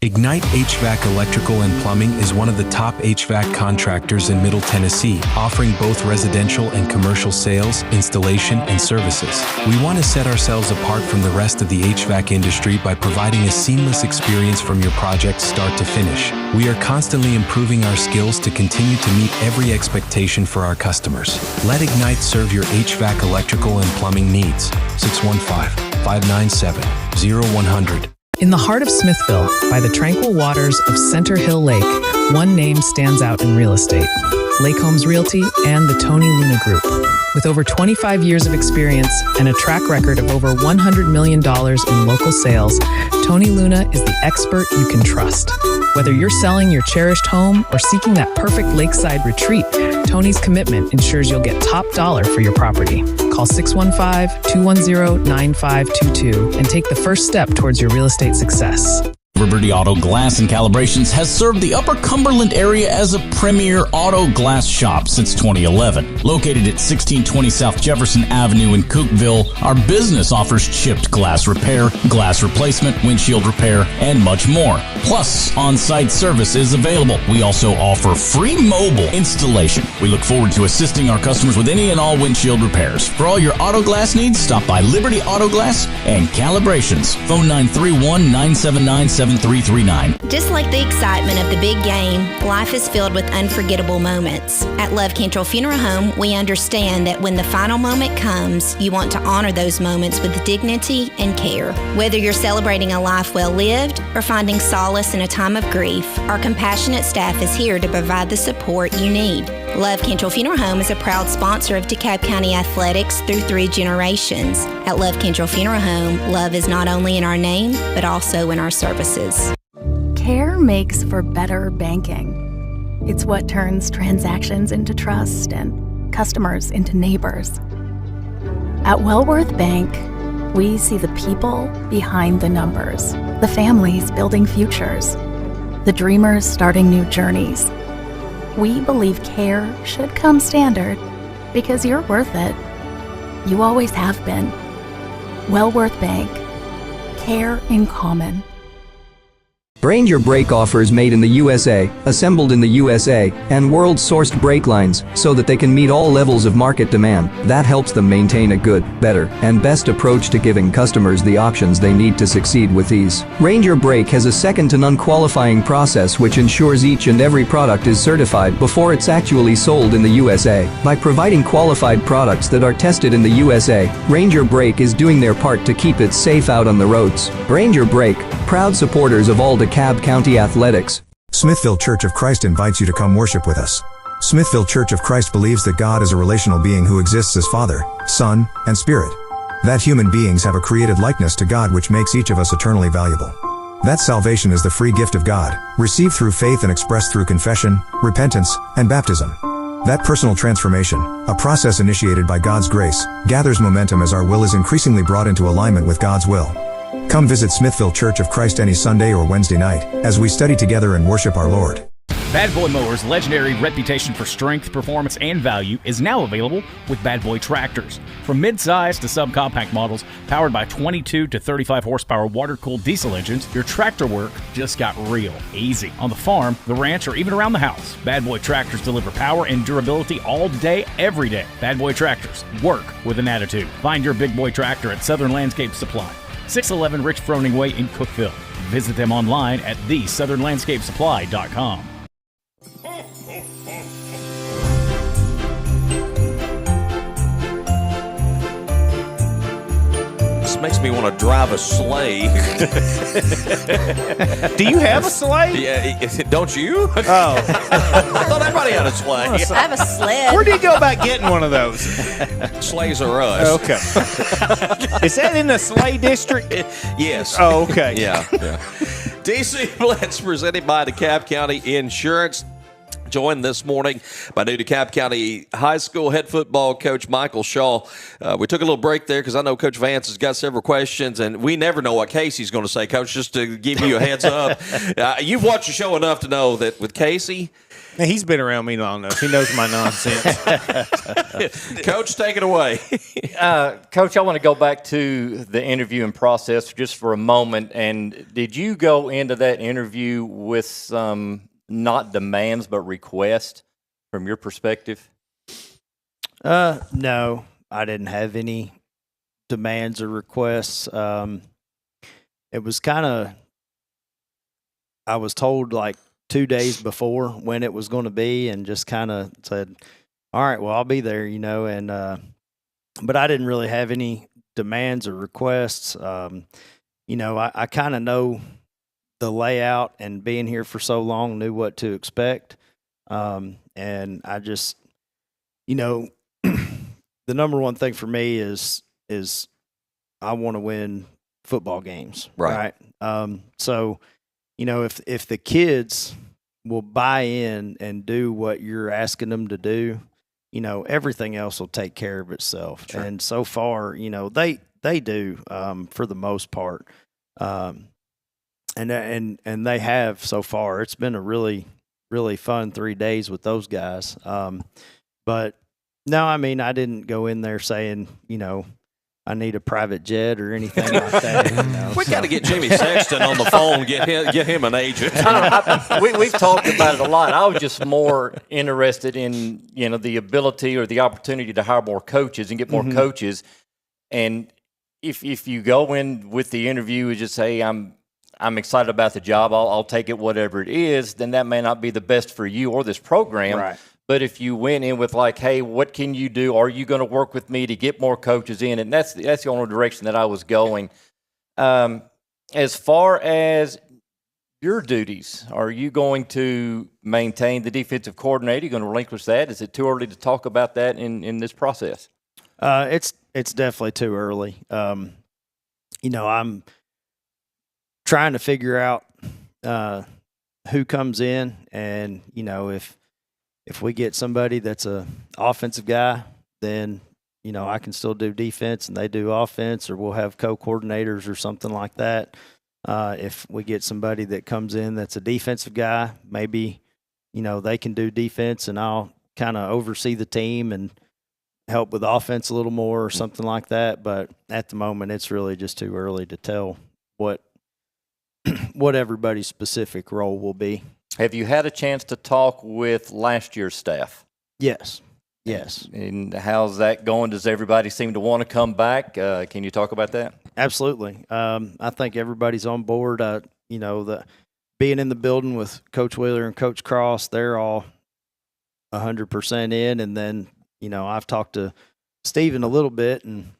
S19: Ignite HVAC Electrical and Plumbing is one of the top HVAC contractors in Middle Tennessee, offering both residential and commercial sales, installation, and services. We want to set ourselves apart from the rest of the HVAC industry by providing a seamless experience from your project start to finish. We are constantly improving our skills to continue to meet every expectation for our customers. Let Ignite serve your HVAC electrical and plumbing needs. 615-597-0100.
S10: In the heart of Smithville, by the tranquil waters of Center Hill Lake, one name stands out in real estate: Lake Homes Realty and the Tony Luna Group. With over 25 years of experience and a track record of over $100 million in local sales, Tony Luna is the expert you can trust. Whether you're selling your cherished home or seeking that perfect lakeside retreat, Tony's commitment ensures you'll get top dollar for your property. Call 615-210-9522 and take the first step towards your real estate success.
S11: Liberty Auto Glass and Calibrations has served the Upper Cumberland area as a premier auto glass shop since 2011. Located at 1620 South Jefferson Avenue in Cookville, our business offers chipped glass repair, glass replacement, windshield repair, and much more. Plus, on-site service is available. We also offer free mobile installation. We look forward to assisting our customers with any and all windshield repairs. For all your auto glass needs, stop by Liberty Auto Glass and Calibrations. Phone 931-979-7339.
S20: Just like the excitement of the big game, life is filled with unforgettable moments. At Love Cantrell Funeral Home, we understand that when the final moment comes, you want to honor those moments with dignity and care. Whether you're celebrating a life well lived or finding solace in a time of grief, our compassionate staff is here to provide the support you need. Love Cantrell Funeral Home is a proud sponsor of DeKalb County Athletics through 3 generations. At Love Cantrell Funeral Home, love is not only in our name, but also in our services.
S13: Care makes for better banking. It's what turns transactions into trust and customers into neighbors. At Wellworth Bank, we see the people behind the numbers, the families building futures, the dreamers starting new journeys. We believe care should come standard because you're worth it. You always have been. Wellworth Bank. Care in common.
S14: Brain Your Brake offers made in the USA, assembled in the USA, and world-sourced brake lines so that they can meet all levels of market demand. That helps them maintain a good, better, and best approach to giving customers the options they need to succeed with ease. Ranger Brake has a second-to-none qualifying process which ensures each and every product is certified before it's actually sold in the USA. By providing qualified products that are tested in the USA, Ranger Brake is doing their part to keep it safe out on the roads. Ranger Brake, proud supporters of all DeKalb County athletics.
S9: Smithville Church of Christ invites you to come worship with us. Smithville Church of Christ believes that God is a relational being who exists as Father, Son, and Spirit. That human beings have a created likeness to God which makes each of us eternally valuable. That salvation is the free gift of God, received through faith and expressed through confession, repentance, and baptism. That personal transformation, a process initiated by God's grace, gathers momentum as our will is increasingly brought into alignment with God's will. Come visit Smithville Church of Christ any Sunday or Wednesday night as we study together and worship our Lord.
S21: Bad Boy Mowers' legendary reputation for strength, performance, and value is now available with Bad Boy tractors. From mid-size to subcompact models powered by 22 to 35 horsepower water-cooled diesel engines, your tractor work just got real easy. On the farm, the ranch, or even around the house, Bad Boy tractors deliver power and durability all day, every day. Bad Boy tractors work with an attitude. Find your big boy tractor at Southern Landscape Supply, 611 Rich Froning Way in Cookville. Visit them online at thesouthernlandscapesupply.com.
S2: This makes me want to drive a sleigh.
S4: Do you have a sleigh?
S2: Yeah, don't you?
S4: Oh.
S2: I thought everybody had a sleigh.
S3: I have a sled.
S4: Where do you go about getting one of those?
S2: Sleighs are us.
S4: Okay. Is that in the sleigh district?
S2: Yes.
S4: Oh, okay.
S2: Yeah. DC Blitz presented by DeKalb County Insurance. Joined this morning by new DeKalb County High School head football coach Michael Shaw. We took a little break there because I know Coach Vance has got several questions, and we never know what Casey's going to say, Coach, just to give you a heads up. You've watched the show enough to know that with Casey,
S4: he's been around me long enough. He knows my nonsense.
S2: Coach, take it away.
S5: Coach, I want to go back to the interviewing process just for a moment. And did you go into that interview with some not demands but requests from your perspective?
S15: No, I didn't have any demands or requests. It was kind of, I was told like 2 days before when it was going to be, and just kind of said, all right, well, I'll be there, and but I didn't really have any demands or requests. I kind of know the layout, and being here for so long, knew what to expect. And I just, the number one thing for me is I want to win football games.
S2: Right.
S15: So, if the kids will buy in and do what you're asking them to do, everything else will take care of itself. Sure. And so far, they do for the most part, and they have so far. It's been a really, really fun 3 days with those guys. But no, I mean, I didn't go in there saying, I need a private jet or anything like that.
S2: We got to get Jimmy Sexton on the phone, get him an agent.
S5: We've talked about it a lot. I was just more interested in the ability or the opportunity to hire more coaches and get more coaches. And if you go in with the interview and just say I'm excited about the job, I'll take it whatever it is, then that may not be the best for you or this program.
S15: Right.
S5: But if you went in with like, hey, what can you do? Are you going to work with me to get more coaches in? And that's the only direction that I was going. As far as your duties, are you going to maintain the defensive coordinator? Are you going to relinquish that? Is it too early to talk about that in this process?
S15: It's definitely too early. I'm trying to figure out who comes in, and if we get somebody that's a offensive guy, then I can still do defense and they do offense, or we'll have co-coordinators or something like that. If we get somebody that comes in that's a defensive guy, maybe they can do defense and I'll kind of oversee the team and help with offense a little more or something like that. But at the moment, it's really just too early to tell what everybody's specific role will be.
S5: Have you had a chance to talk with last year's staff?
S15: Yes.
S5: And how's that going? Does everybody seem to want to come back? Can you talk about that?
S15: Absolutely. I think everybody's on board. Being in the building with Coach Wheeler and Coach Cross, they're all 100% in. And then, I've talked to Steven a little bit, and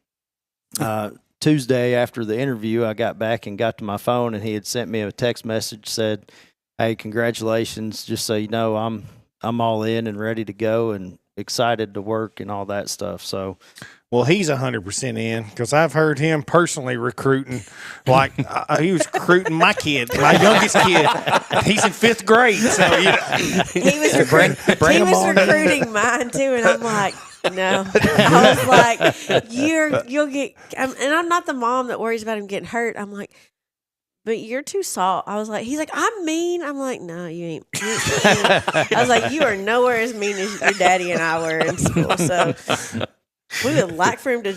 S15: Tuesday after the interview, I got back and got to my phone, and he had sent me a text message, said, hey, congratulations. Just so you know, I'm all in and ready to go and excited to work and all that stuff. So,
S4: well, he's 100% in, because I've heard him personally recruiting. Like he was recruiting my kid, my youngest kid. He's in 5th grade, so
S3: he was recruiting mine too, and I'm like, no. I was like, you'll get. And I'm not the mom that worries about him getting hurt. I'm like, but you're too soft. I was like, he's like, I'm mean. I'm like, no, you ain't. I was like, you are nowhere as mean as your daddy and I were in school. So we would like for him to,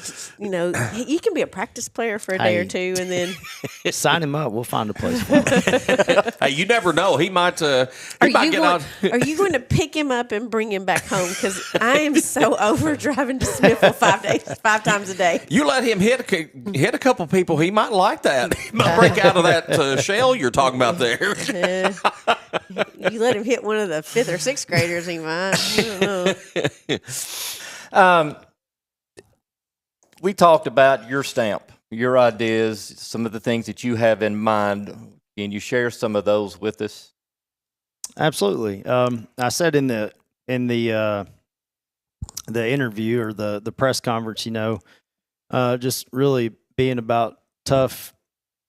S3: he can be a practice player for a day or two, and then
S15: sign him up. We'll find a place for him.
S2: Hey, you never know. He might. Are
S3: you going to pick him up and bring him back home? Because I am so over driving to Smithville 5 times a day.
S2: You let him hit a couple people. He might like that. He might break out of that shell you're talking about there.
S3: You let him hit one of the 5th or 6th graders, he might. I don't know.
S5: We talked about your stamp, your ideas, some of the things that you have in mind. Can you share some of those with us?
S15: Absolutely. I said in the interview or the press conference, just really being about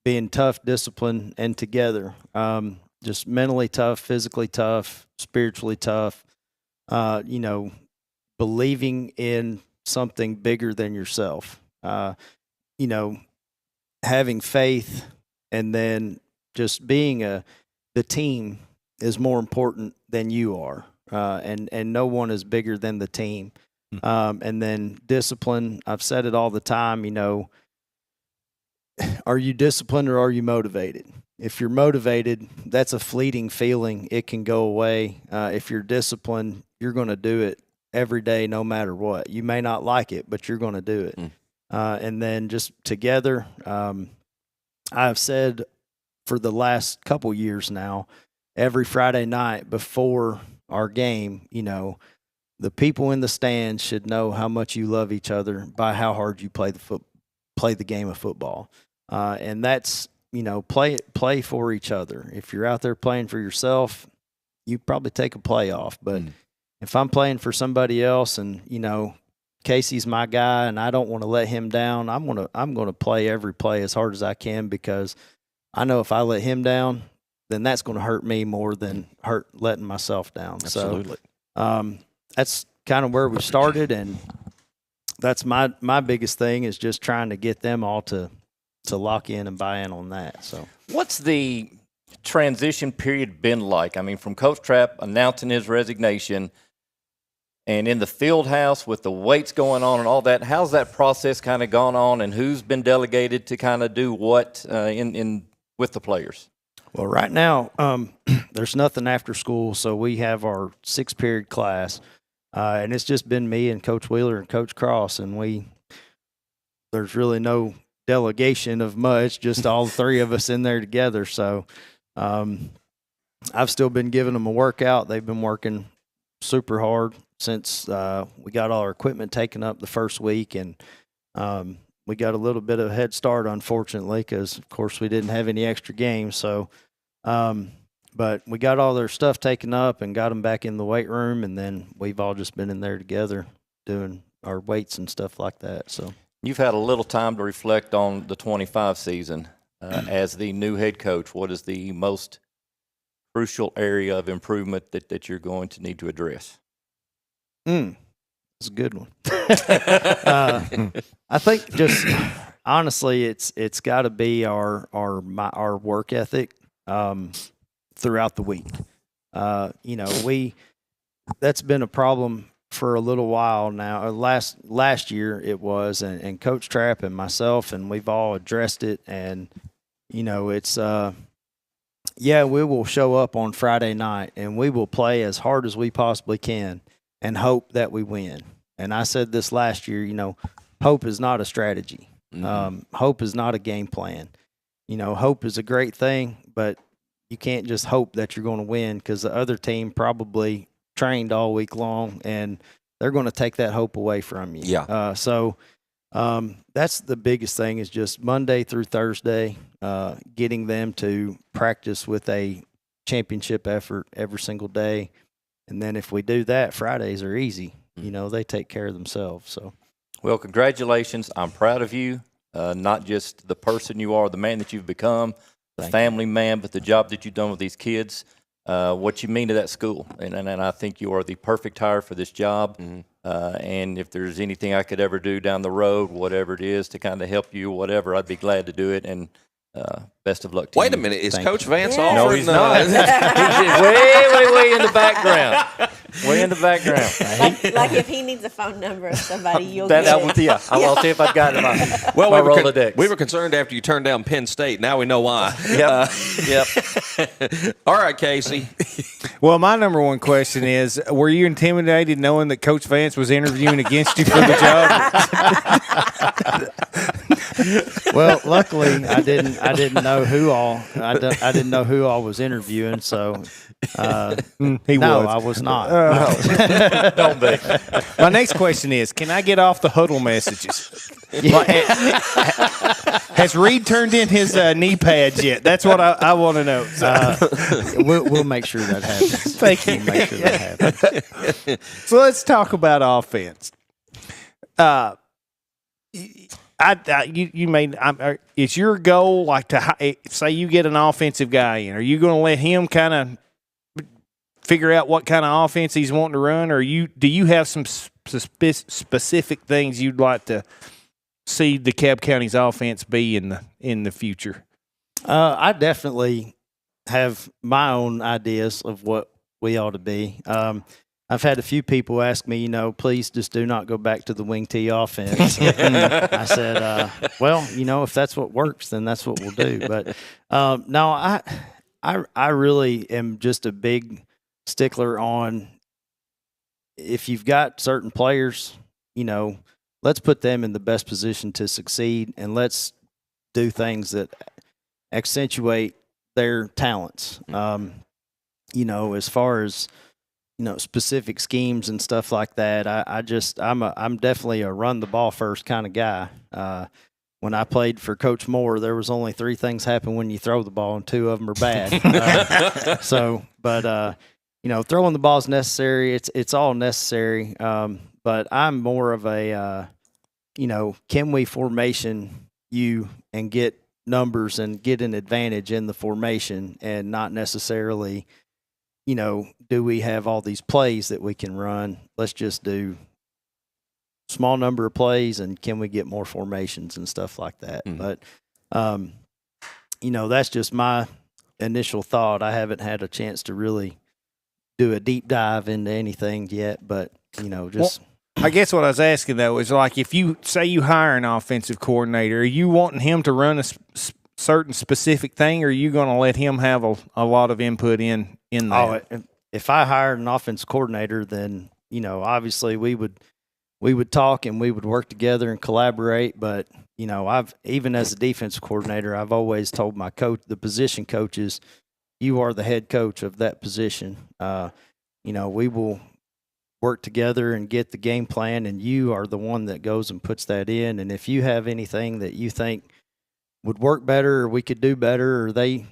S15: being tough, disciplined, and together. Just mentally tough, physically tough, spiritually tough. Believing in something bigger than yourself, having faith, and then just being the team is more important than you are, and no one is bigger than the team. And then discipline. I've said it all the time. Are you disciplined or are you motivated? If you're motivated, that's a fleeting feeling. It can go away. If you're disciplined, you're going to do it every day, no matter what. You may not like it, but you're going to do it. And then just together, I've said for the last couple years now, every Friday night before our game, the people in the stands should know how much you love each other by how hard you play the game of football. And that's, play for each other. If you're out there playing for yourself, you probably take a play off, but if I'm playing for somebody else and, Casey's my guy and I don't want to let him down, I'm going to play every play as hard as I can, because I know if I let him down, then that's going to hurt me more than hurt letting myself down.
S2: Absolutely.
S15: So that's kind of where we started, and that's my biggest thing is just trying to get them all to lock in and buy in on that. So
S5: what's the transition period been like? I mean, from Coach Trapp announcing his resignation and in the field house with the weights going on and all that, how's that process kind of gone on, and who's been delegated to kind of do what in with the players?
S15: Well, right now, there's nothing after school, so we have our 6-period class, and it's just been me and Coach Wheeler and Coach Cross, and there's really no delegation of much, just all the three of us in there together. So I've still been giving them a workout. They've been working super hard since we got all our equipment taken up the first week, and we got a little bit of a head start, unfortunately, because, of course, we didn't have any extra games. So, but we got all their stuff taken up and got them back in the weight room, and then we've all just been in there together doing our weights and stuff like that. So
S5: you've had a little time to reflect on the 25 season as the new head coach. What is the most crucial area of improvement that you're going to need to address?
S15: That's a good one. I think just honestly, it's got to be our work ethic throughout the week. That's been a problem for a little while now. Last year it was, and Coach Trapp and myself, and we've all addressed it. And it's we will show up on Friday night and we will play as hard as we possibly can and hope that we win. And I said this last year, hope is not a strategy. Hope is not a game plan. Hope is a great thing, but you can't just hope that you're going to win, because the other team probably trained all week long and they're going to take that hope away from you.
S2: Yeah.
S15: So that's the biggest thing, is just Monday through Thursday, getting them to practice with a championship effort every single day. And then if we do that, Fridays are easy. They take care of themselves. So,
S5: well, congratulations. I'm proud of you, not just the person you are, the man that you've become, the family man, but the job that you've done with these kids, what you mean to that school. And I think you are the perfect hire for this job. And if there's anything I could ever do down the road, whatever it is, to kind of help you, whatever, I'd be glad to do it. And best of luck to you.
S2: Wait a minute. Is Coach Vance
S5: No,
S2: offering?
S5: he's not. He's just way in the background. Way in the background.
S3: Like if he needs a phone number of somebody, you'll
S5: That
S3: get
S5: I
S3: it.
S5: will, yeah. I'll see if I've got it in
S2: Well,
S5: my Rolodex.
S2: we were concerned after you turned down Penn State. Now we know why.
S5: Yep.
S2: All right, Casey.
S16: Well, my number one question is, were you intimidated knowing that Coach Vance was interviewing against you for the job?
S15: Well, luckily I didn't know who all I didn't know who all was interviewing, so I was not.
S5: Don't be.
S16: My next question is, can I get off the huddle messages? Has Reed turned in his knee pads yet? That's what I want to know. So.
S15: We'll make sure that happens.
S16: Thank you.
S15: We'll make sure that happens.
S16: So let's talk about offense. It's your goal, like to say you get an offensive guy in. Are you going to let him kind of figure out what kind of offense he's wanting to run, or do you have some specific things you'd like to see DeKalb County's offense be in the future?
S15: I definitely have my own ideas of what we ought to be. I've had a few people ask me, please just do not go back to the wing tee offense. I said, well, if that's what works, then that's what we'll do. But no, I really am just a big stickler on, if you've got certain players, let's put them in the best position to succeed, and let's do things that accentuate their talents. As far as specific schemes and stuff like that, I'm definitely a run the ball first kind of guy. When I played for Coach Moore, there was only 3 things happen when you throw the ball, and 2 of them are bad. Throwing the ball is necessary. It's all necessary. But I'm more of a, can we formation you and get numbers and get an advantage in the formation, and not necessarily, do we have all these plays that we can run? Let's just do small number of plays, and can we get more formations and stuff like that? But, that's just my initial thought. I haven't had a chance to really do a deep dive into anything yet, but, just.
S16: Well, I guess what I was asking, though, is like if you say you hire an offensive coordinator, are you wanting him to run a certain specific thing, or are you going to let him have a lot of input in that?
S15: Oh, if I hired an offensive coordinator, then, obviously we would talk and we would work together and collaborate. But, even as a defensive coordinator, I've always told my coach, the position coaches, you are the head coach of that position. We will work together and get the game plan, and you are the one that goes and puts that in. And if you have anything that you think would work better, or we could do better, or they,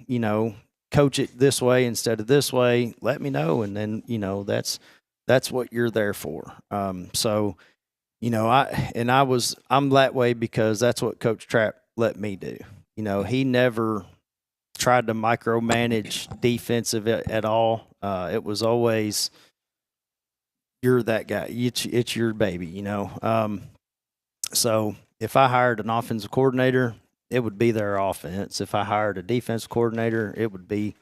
S15: coach it this way instead of this way, let me know. And then, that's what you're there for. I'm that way because that's what Coach Trapp let me do. He never tried to micromanage defensive at all. It was always, you're that guy. It's your baby, So if I hired an offensive coordinator, it would be their offense. If I hired a defense coordinator, it would be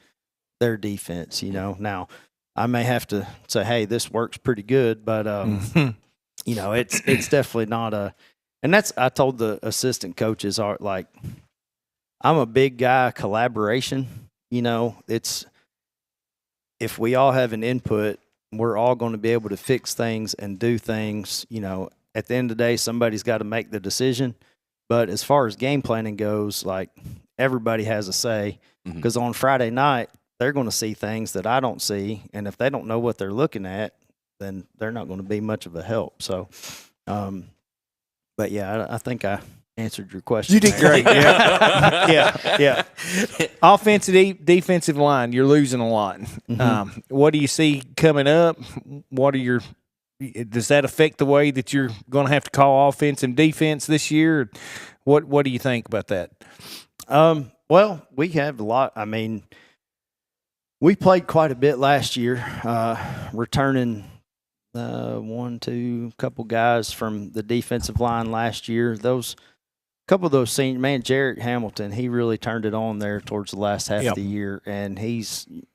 S15: their defense, Now, I may have to say, hey, this works pretty good, but, it's definitely not and I told the assistant coaches, I'm a big guy, collaboration, if we all have an input, we're all going to be able to fix things and do things. At the end of the day, somebody's got to make the decision. But as far as game planning goes, everybody has a say, because on Friday night, they're going to see things that I don't see. And if they don't know what they're looking at, then they're not going to be much of a help. So, but yeah, I think I answered your question.
S16: You did great. Yeah. Offensive, defensive line, you're losing a lot. What do you see coming up? Does that affect the way that you're going to have to call offense and defense this year? What do you think about that?
S15: Well, we have a lot. I mean, we played quite a bit last year, returning couple guys from the defensive line last year. Couple of those seniors, Jarrett Hamilton, he really turned it on there towards the last half of the year, and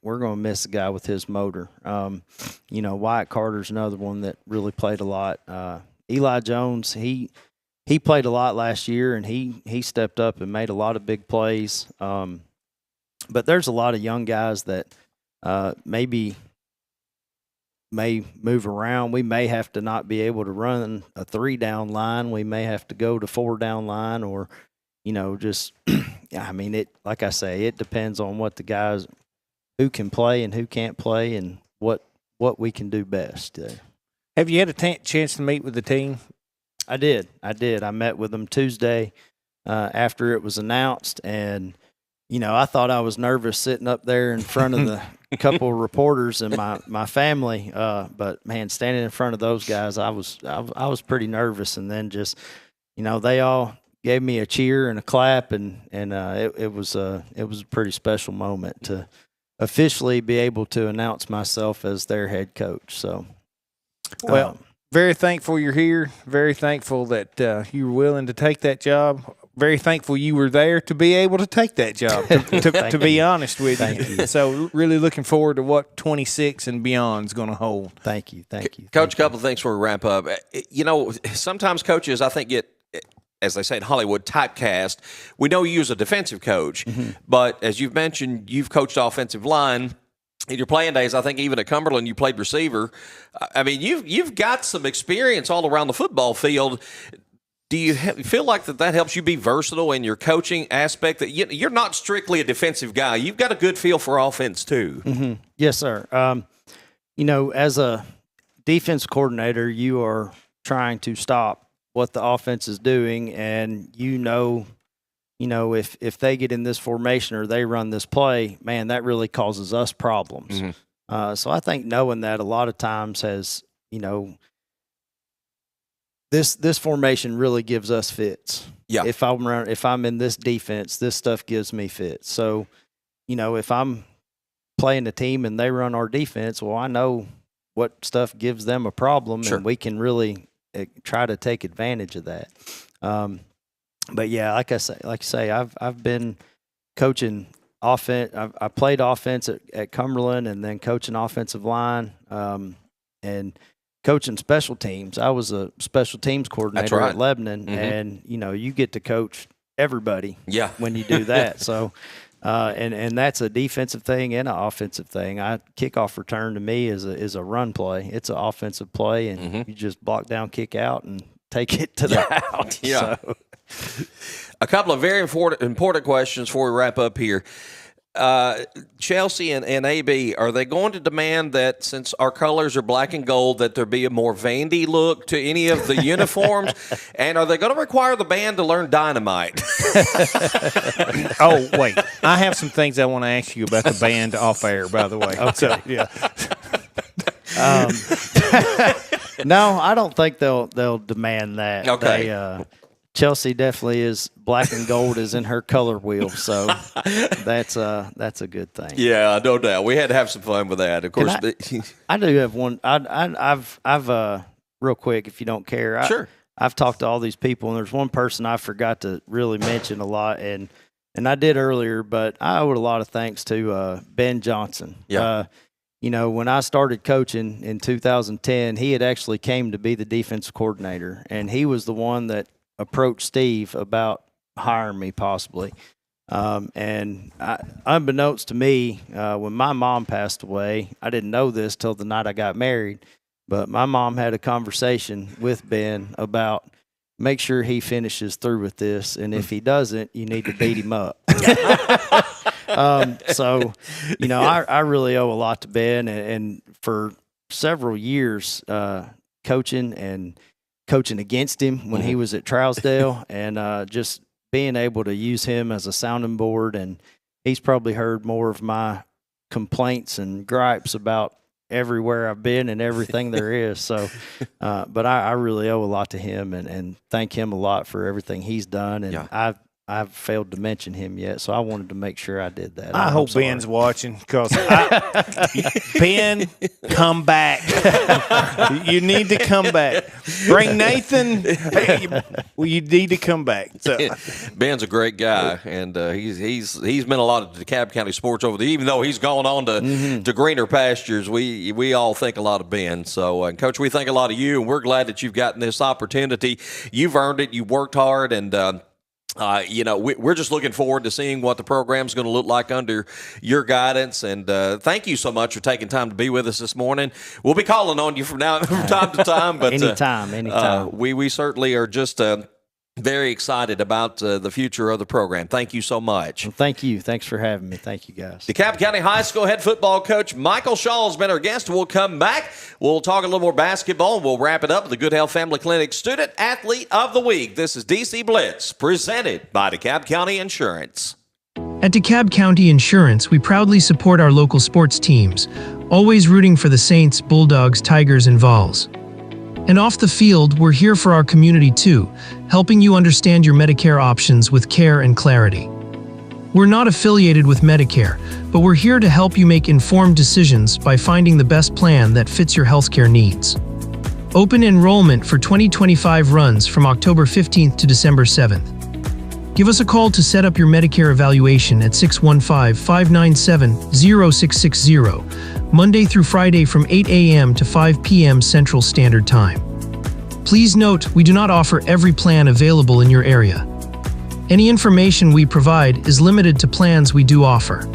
S15: we're going to miss a guy with his motor. Wyatt Carter's another one that really played a lot. Eli Jones, he played a lot last year, and he stepped up and made a lot of big plays. But there's a lot of young guys that may move around. We may have to not be able to run a 3-down line. We may have to go to 4-down line, or, just, like I say, it depends on what the guys, who can play and who can't play, and what we can do best.
S16: Have you had a chance to meet with the team?
S15: I did. I met with them Tuesday after it was announced, and, I thought I was nervous sitting up there in front of the couple of reporters and my family, but man, standing in front of those guys, I was pretty nervous. And then just, they all gave me a cheer and a clap, and it was a pretty special moment to officially be able to announce myself as their head coach. So,
S16: well, very thankful you're here. Very thankful that you were willing to take that job. Very thankful you were there to be able to take that job, to be honest with you. So really looking forward to what 26 and beyond is going to hold.
S15: Thank you.
S2: Coach, a couple of things before we wrap up. Sometimes coaches, I think, get, as they say in Hollywood, typecast. We know you as a defensive coach, but as you've mentioned, you've coached offensive line. In your playing days, I think even at Cumberland, you played receiver. I mean, you've got some experience all around the football field. Do you feel like that helps you be versatile in your coaching aspect, that you're not strictly a defensive guy? You've got a good feel for offense too.
S15: Yes, sir. As a defense coordinator, you are trying to stop what the offense is doing, and if they get in this formation or they run this play, man, that really causes us problems. So I think knowing that a lot of times has, this formation really gives us fits.
S2: Yeah.
S15: If I'm in this defense, this stuff gives me fits. So, if I'm playing a team and they run our defense, well, I know what stuff gives them a problem,
S2: Sure.
S15: and we can really try to take advantage of that. But yeah, like I say, I've been coaching offense. I played offense at Cumberland, and then coaching offensive line, and coaching special teams. I was a special teams coordinator at Lebanon, and you get to coach everybody.
S2: Yeah.
S15: When you do that, so. And that's a defensive thing and an offensive thing. Kickoff return to me is a run play. It's an offensive play, and you just block down, kick out, and take it to the house.
S2: Yeah.
S15: So.
S2: A couple of very important questions before we wrap up here. Chelsea and AB, are they going to demand that, since our colors are black and gold, that there be a more Vandy look to any of the uniforms? And are they going to require the band to learn dynamite?
S16: Oh, wait. I have some things I want to ask you about the band off air, by the way.
S15: Okay.
S16: So, yeah.
S15: No, I don't think they'll demand that.
S2: Okay.
S15: Chelsea definitely is black and gold is in her color wheel, so that's a good thing.
S2: Yeah, no doubt. We had to have some fun with that. Of course,
S15: I do have one. I've real quick, if you don't care.
S2: Sure.
S15: I've talked to all these people, and there's one person I forgot to really mention a lot, and I did earlier, but I owe a lot of thanks to Ben Johnson.
S2: Yeah.
S15: When I started coaching in 2010, he had actually came to be the defensive coordinator, and he was the one that approached Steve about hiring me possibly. And unbeknownst to me, when my mom passed away, I didn't know this till the night I got married, but my mom had a conversation with Ben about make sure he finishes through with this, and if he doesn't, you need to beat him up. So, I really owe a lot to Ben, and for several years coaching against him when he was at Trousdale, and just being able to use him as a sounding board. And he's probably heard more of my complaints and gripes about everywhere I've been and everything there is. So, but I really owe a lot to him, and thank him a lot for everything he's done. And I've failed to mention him yet, so I wanted to make sure I did that.
S16: I hope Ben's watching, because Ben, come back. You need to come back. Bring Nathan. Well, you need to come back. So.
S2: Ben's a great guy, and he's been a lot of DeKalb County sports over even though he's gone on to greener pastures. We all think a lot of Ben. So, and Coach, we think a lot of you, and we're glad that you've gotten this opportunity. You've earned it. You worked hard, and we're just looking forward to seeing what the program's going to look like under your guidance. And thank you so much for taking time to be with us this morning. We'll be calling on you from time to time. But
S15: anytime.
S2: We certainly are just very excited about the future of the program. Thank you so much.
S15: Well, thank you. Thanks for having me. Thank you, guys.
S2: DeKalb County High School head football coach Michael Shaw has been our guest. We'll come back. We'll talk a little more basketball, and we'll wrap it up with the Good Health Family Clinic Student Athlete of the Week. This is DC Blitz, presented by DeKalb County Insurance.
S6: At DeKalb County Insurance, we proudly support our local sports teams, always rooting for the Saints, Bulldogs, Tigers, and Vols. And off the field, we're here for our community too, helping you understand your Medicare options with care and clarity. We're not affiliated with Medicare, but we're here to help you make informed decisions by finding the best plan that fits your healthcare needs. Open enrollment for 2025 runs from October 15th to December 7th. Give us a call to set up your Medicare evaluation at 615-597-0660, Monday through Friday from 8 a.m. to 5 p.m. Central Standard Time. Please note, we do not offer every plan available in your area. Any information we provide is limited to plans we do offer.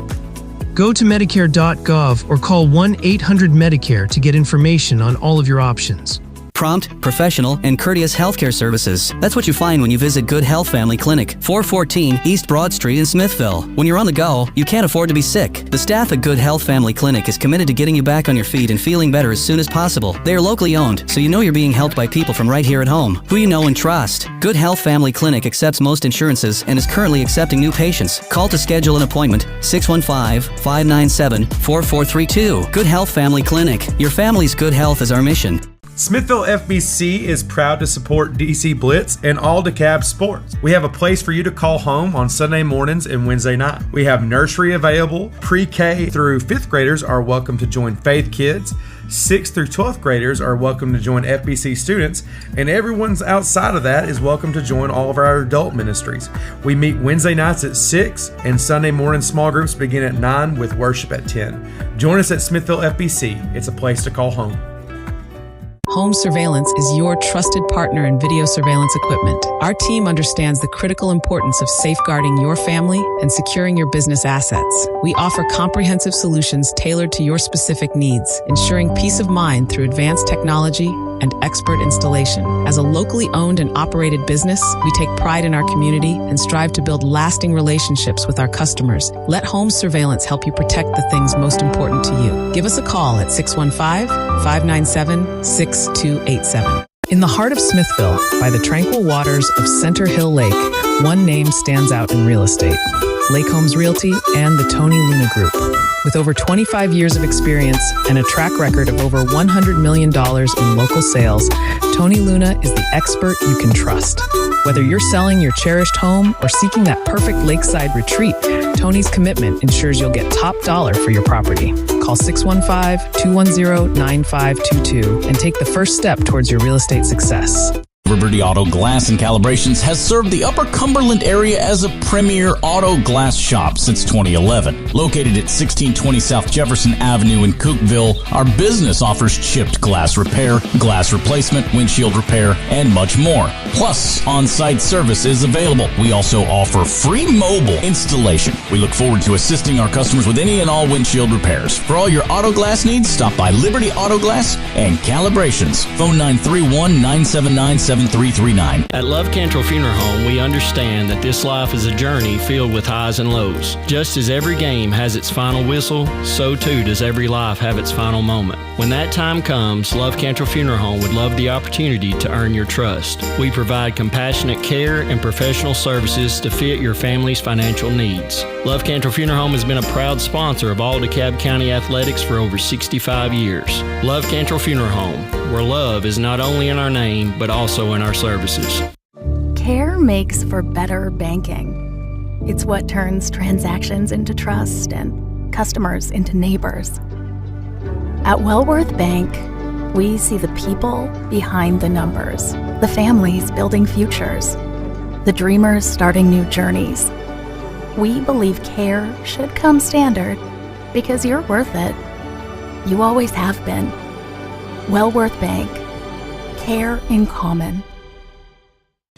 S6: Go to Medicare.gov or call 1-800-MEDICARE to get information on all of your options.
S7: Prompt, professional, and courteous healthcare services. That's what you find when you visit Good Health Family Clinic, 414 East Broad Street in Smithville. When you're on the go, you can't afford to be sick. The staff at Good Health Family Clinic is committed to getting you back on your feet and feeling better as soon as possible. They are locally owned, so you know you're being helped by people from right here at home, who you know and trust. Good Health Family Clinic accepts most insurances and is currently accepting new patients. Call to schedule an appointment, 615-597-4432. Good Health Family Clinic. Your family's good health is our mission.
S8: Smithville FBC is proud to support DC Blitz and all DeKalb Sports. We have a place for you to call home on Sunday mornings and Wednesday night. We have nursery available. Pre-K through 5th graders are welcome to join Faith Kids. 6th through 12th graders are welcome to join FBC students, and everyone's outside of that is welcome to join all of our adult ministries. We meet Wednesday nights at 6, and Sunday morning small groups begin at 9 with worship at 10. Join us at Smithville FBC. It's a place to call home.
S10: Home Surveillance is your trusted partner in video surveillance equipment. Our team understands the critical importance of safeguarding your family and securing your business assets. We offer comprehensive solutions tailored to your specific needs, ensuring peace of mind through advanced technology and expert installation. As a locally owned and operated business, we take pride in our community and strive to build lasting relationships with our customers. Let Home Surveillance help you protect the things most important to you. Give us a call at 615-597-6287. In the heart of Smithville, by the tranquil waters of Center Hill Lake, one name stands out in real estate: Lake Homes Realty and the Tony Luna Group. With over 25 years of experience and a track record of over $100 million in local sales, Tony Luna is the expert you can trust. Whether you're selling your cherished home or seeking that perfect lakeside retreat, Tony's commitment ensures you'll get top dollar for your property. Call 615-210-9522 and take the first step towards your real estate success.
S11: Liberty Auto Glass and Calibrations has served the Upper Cumberland area as a premier auto glass shop since 2011. Located at 1620 South Jefferson Avenue in Cookville, our business offers chipped glass repair, glass replacement, windshield repair, and much more. Plus, on-site service is available. We also offer free mobile installation. We look forward to assisting our customers with any and all windshield repairs. For all your auto glass needs, stop by Liberty Auto Glass and Calibrations. Phone 931-979-7339.
S12: At Love Cantrell Funeral Home, we understand that this life is a journey filled with highs and lows. Just as every game has its final whistle, so too does every life have its final moment. When that time comes, Love Cantrell Funeral Home would love the opportunity to earn your trust. We provide compassionate care and professional services to fit your family's financial needs. Love Cantrell Funeral Home has been a proud sponsor of all DeKalb County athletics for over 65 years. Love Cantrell Funeral Home, where love is not only in our name, but also in our services.
S13: Care makes for better banking. It's what turns transactions into trust and customers into neighbors. At Wellworth Bank, we see the people behind the numbers, the families building futures, the dreamers starting new journeys. We believe care should come standard because you're worth it. You always have been. Wellworth Bank. Care in common.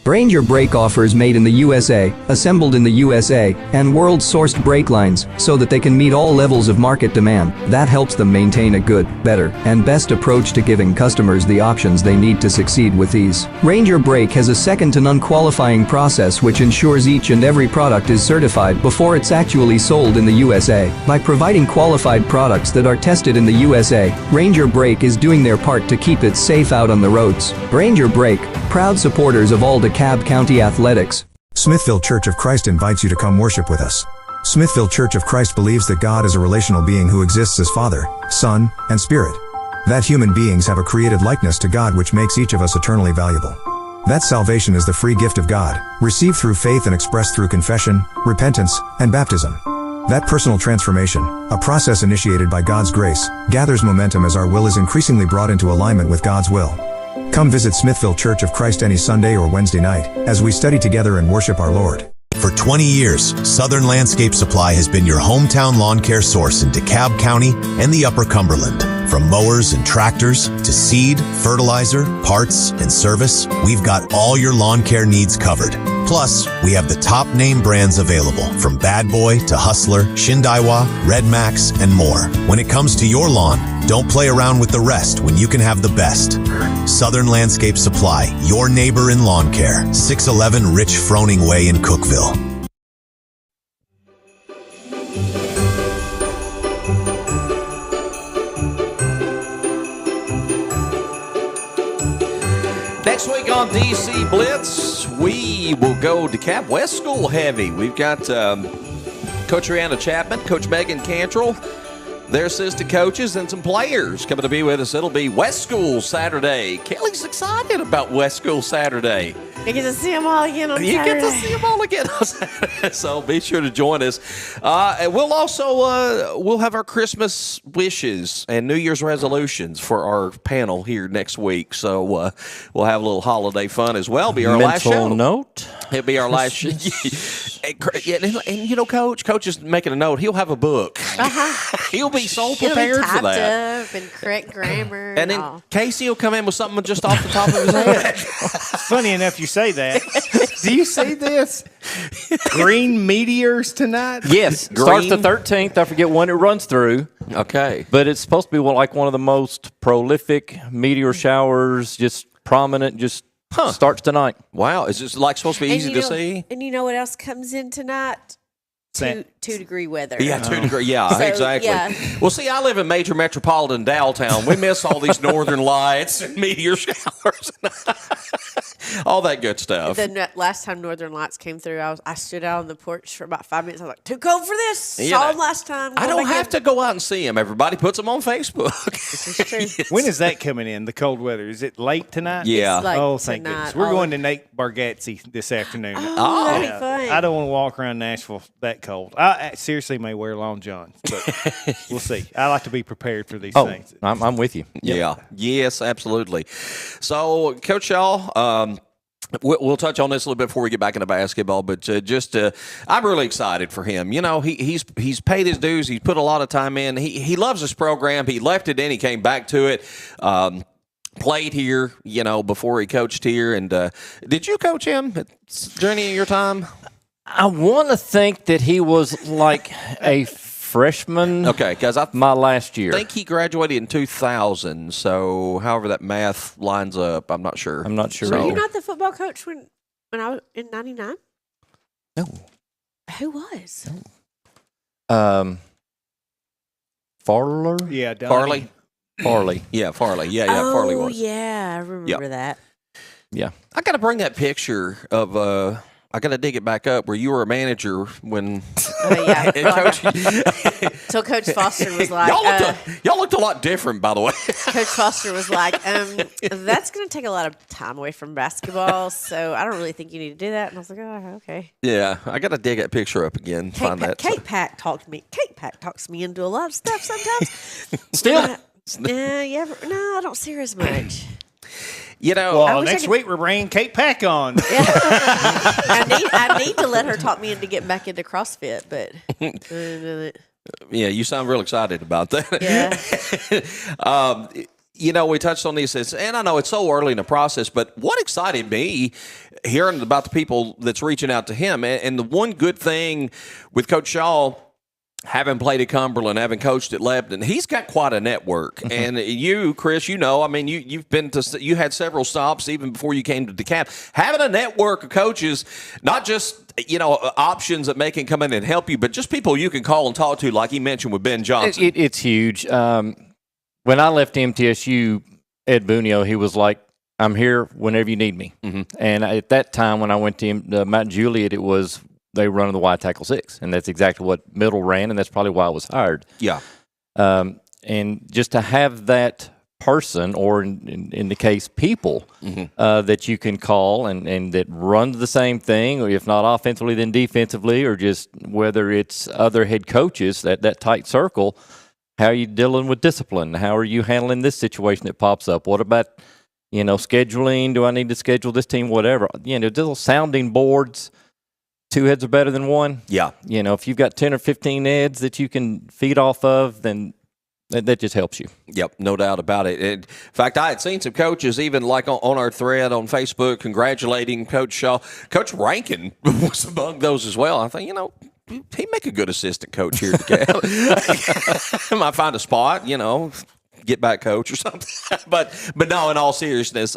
S14: Ranger brake offers made in the USA, assembled in the USA, and world-sourced brake lines so that they can meet all levels of market demand. That helps them maintain a good, better, and best approach to giving customers the options they need to succeed with ease. Ranger Brake has a second-to-none qualifying process which ensures each and every product is certified before it's actually sold in the USA. By providing qualified products that are tested in the USA, Ranger Brake is doing their part to keep it safe out on the roads. Ranger Brake, proud supporters of all DeKalb County athletics.
S9: Smithville Church of Christ invites you to come worship with us. Smithville Church of Christ believes that God is a relational being who exists as Father, Son, and Spirit. That human beings have a created likeness to God which makes each of us eternally valuable. That salvation is the free gift of God, received through faith and expressed through confession, repentance, and baptism. That personal transformation, a process initiated by God's grace, gathers momentum as our will is increasingly brought into alignment with God's will. Come visit Smithville Church of Christ any Sunday or Wednesday night as we study together and worship our Lord. For 20 years, Southern Landscape Supply has been your hometown lawn care source in DeKalb County and the Upper Cumberland. From mowers and tractors to seed, fertilizer, parts, and service, we've got all your lawn care needs covered. Plus, we have the top name brands available, from Bad Boy to Hustler, Shindaiwa, Red Max, and more. When it comes to your lawn, don't play around with the rest when you can have the best. Southern Landscape Supply, your neighbor in lawn care. 611 Rich Froning Way in Cookville.
S2: Next week on DC Blitz, we will go DeKalb West School heavy. We've got Coach Rihanna Chapman, Coach Megan Cantrell, their assistant coaches, and some players coming to be with us. It'll be West School Saturday. Kelly's excited about West School Saturday.
S3: You get to see them all again on Saturday.
S2: You get to see them all again on Saturday. So be sure to join us. And we'll also we'll have our Christmas wishes and New Year's resolutions for our panel here next week. So we'll have a little holiday fun as well. Be our last show.
S5: Mental note.
S2: It'll be our last show. And Coach is making a note. He'll have a book. He'll be so prepared for that.
S3: Up and correct grammar.
S2: And then Casey will come in with something just off the top of his head.
S16: Funny enough you say that. Do you see this? Green meteors tonight?
S5: Yes. Starts the 13th. I forget when it runs through.
S2: Okay.
S5: But it's supposed to be like one of the most prolific meteor showers, just prominent, just starts tonight.
S2: Wow. Is this supposed to be easy to see?
S3: And you know what else comes in tonight? 2-degree weather.
S2: Yeah, 2 degree. Yeah,
S3: So,
S2: exactly.
S3: yeah.
S2: Well, see, I live in major metropolitan downtown. We miss all these northern lights and meteor showers, all that good stuff.
S3: The last time Northern Lights came through, I stood out on the porch for about 5 minutes. I was like, too cold for this.
S2: Yeah,
S3: Saw them last time.
S2: I don't have to go out and see them. Everybody puts them on Facebook.
S3: This is true.
S2: Yes.
S16: When is that coming in, the cold weather? Is it late tonight?
S2: Yeah.
S3: It's late
S16: Oh, thank
S3: tonight.
S16: goodness. We're going to Nate Bargatze this afternoon.
S3: Oh, that'd be fun.
S16: I don't want to walk around Nashville that cold. I seriously may wear long johns, but we'll see. I like to be prepared for these things.
S5: I'm with you.
S2: Yeah. Yes, absolutely. So, Coach Shaw, we'll touch on this a little bit before we get back into basketball, but I'm really excited for him. You know, he's paid his dues. He's put a lot of time in. He loves this program. He left it in. He came back to it. Played here, before he coached here. And did you coach him during any of your time?
S5: I want to think that he was like a freshman.
S2: Okay, because
S5: my last year.
S2: I think he graduated in 2000. So, however that math lines up, I'm not sure.
S3: Were you not the football coach when I was in '99?
S2: No.
S3: Who was?
S5: Farler?
S16: Yeah,
S2: Farley.
S5: Farley.
S2: Yeah, Farley. Yeah, Farley was.
S3: Oh, yeah, I remember that.
S5: Yeah.
S2: I got to bring that picture of I got to dig it back up where you were a manager when.
S3: Yeah. So Coach Foster was like,
S2: y'all looked a lot different, by the way.
S3: Coach Foster was like, that's going to take a lot of time away from basketball, so I don't really think you need to do that. And I was like, oh, okay.
S2: Yeah, I got to dig that picture up again. Find that.
S3: Kate Pack talks me into a lot of stuff sometimes.
S2: Still.
S3: Yeah, no, I don't see her as much.
S16: Well, next week we're bringing Kate Pack on.
S3: Yeah. I need to let her talk me into getting back into CrossFit, but
S2: yeah, you sound real excited about that.
S3: Yeah.
S2: We touched on these, and I know it's so early in the process, but what excited me hearing about the people that's reaching out to him, and the one good thing with Coach Shaw, having played at Cumberland, having coached at Lebanon, he's got quite a network. And you, Chris, you've been you had several stops even before you came to DeKalb. Having a network of coaches, not just options that may can come in and help you, but just people you can call and talk to, like he mentioned with Ben Johnson.
S5: It's huge. When I left MTSU, Ed Bunio, he was like, "I'm here whenever you need me." Mm-hmm. And at that time, when I went to Mount Juliet, it was they were running the wide tackle 6, and that's exactly what Middle ran, and that's probably why I was hired.
S2: Yeah.
S5: And just to have that person, or in the case, people, that you can call and that runs the same thing, or if not offensively, then defensively, or just whether it's other head coaches, that tight circle, how are you dealing with discipline? How are you handling this situation that pops up? What about, scheduling? Do I need to schedule this team? Whatever. Little sounding boards. 2 heads are better than one.
S2: Yeah.
S5: If you've got 10 or 15 heads that you can feed off of, then that just helps you.
S2: Yep, no doubt about it. In fact, I had seen some coaches, even like on our thread on Facebook, congratulating Coach Shaw. Coach Rankin was among those as well. I think, he'd make a good assistant coach here at DeKalb. Might find a spot, get back coach or something. But no, in all seriousness,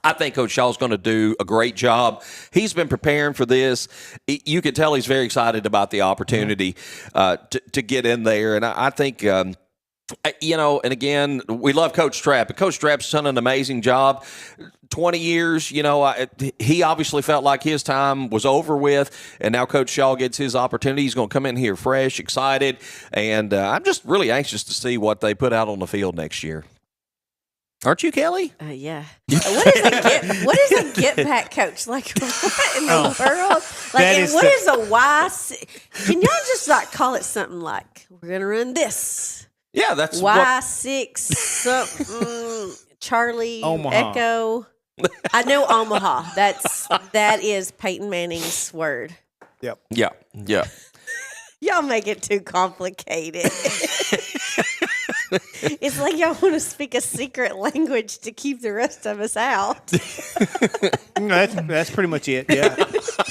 S2: I think Coach Shaw's going to do a great job. He's been preparing for this. You can tell he's very excited about the opportunity to get in there. And I think, and again, we love Coach Trapp. But Coach Trapp's done an amazing job. 20 years, you know, he obviously felt like his time was over with, and now Coach Shaw gets his opportunity. He's going to come in here fresh, excited, and I'm just really anxious to see what they put out on the field next year. Aren't you, Kelly?
S3: Yeah. What is a get back coach? Like, what in the world? Like, and what is a Y? Can y'all just like call it something like, we're going to run this?
S2: Yeah, that's
S3: Y6 something, Charlie,
S16: Omaha.
S3: Echo. I know Omaha. That is Peyton Manning's word.
S16: Yep.
S2: Yeah. Yeah.
S3: Y'all make it too complicated. It's like y'all want to speak a secret language to keep the rest of us out.
S16: That's pretty much it. Yeah.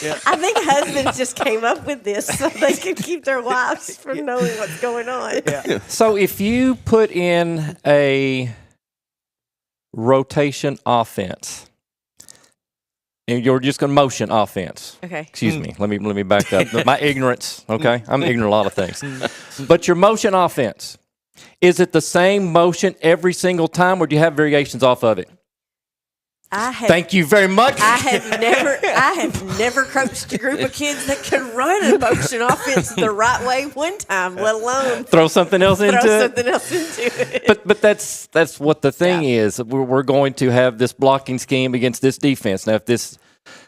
S16: Yeah.
S3: I think husbands just came up with this so they could keep their wives from knowing what's going on.
S16: Yeah.
S5: So if you put in a rotation offense, and you're just going to motion offense.
S3: Okay.
S5: Excuse me. Let me back up. My ignorance. Okay, I'm ignorant of a lot of things. But your motion offense, is it the same motion every single time, or do you have variations off of it? Thank you very much.
S3: I have never coached a group of kids that could run a motion offense the right way one time, let alone
S5: throw something else into
S3: it.
S5: But that's what the thing is. We're going to have this blocking scheme against this defense. Now, if this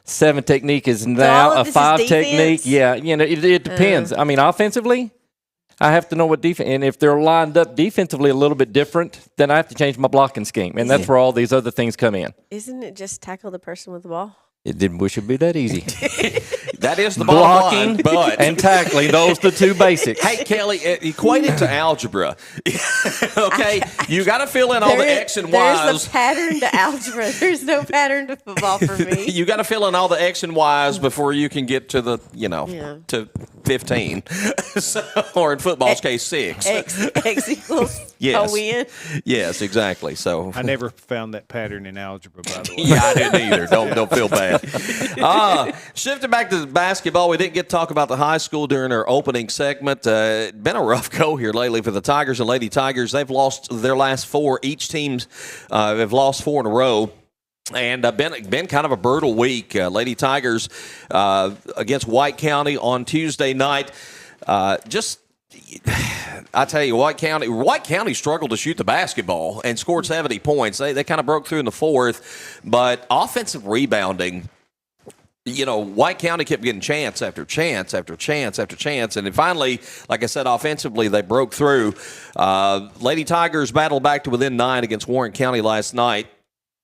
S5: 7 technique is now a 5 technique, yeah, you know, it depends. I mean, offensively, I have to know what defense, and if they're lined up defensively a little bit different, then I have to change my blocking scheme, and that's where all these other things come in.
S3: Isn't it just tackle the person with the ball?
S5: It didn't wish it'd be that easy.
S2: That is the
S5: blocking
S2: bottom line, but
S5: and tackling. Those the two basics.
S2: Hey, Kelly, equate it to algebra. Okay, you got to fill in all the X and Y's.
S3: There's a pattern to algebra. There's no pattern to football for me.
S2: You got to fill in all the X and Y's before you can get to the, to 15. Or in football's case, 6.
S3: X equals a win.
S2: Yes, exactly. So
S16: I never found that pattern in algebra, by the way.
S2: Yeah, I didn't either. Don't feel bad. Shifting back to basketball, we didn't get to talk about the high school during our opening segment. Been a rough go here lately for the Tigers and Lady Tigers. They've lost their last 4. Each team's have lost 4 in a row. And been kind of a brutal week. Lady Tigers against White County on Tuesday night. I tell you, White County struggled to shoot the basketball and scored 70 points. They kind of broke through in the 4th, but offensive rebounding, White County kept getting chance after chance after chance after chance, and then finally, like I said, offensively they broke through. Lady Tigers battled back to within 9 against Warren County last night.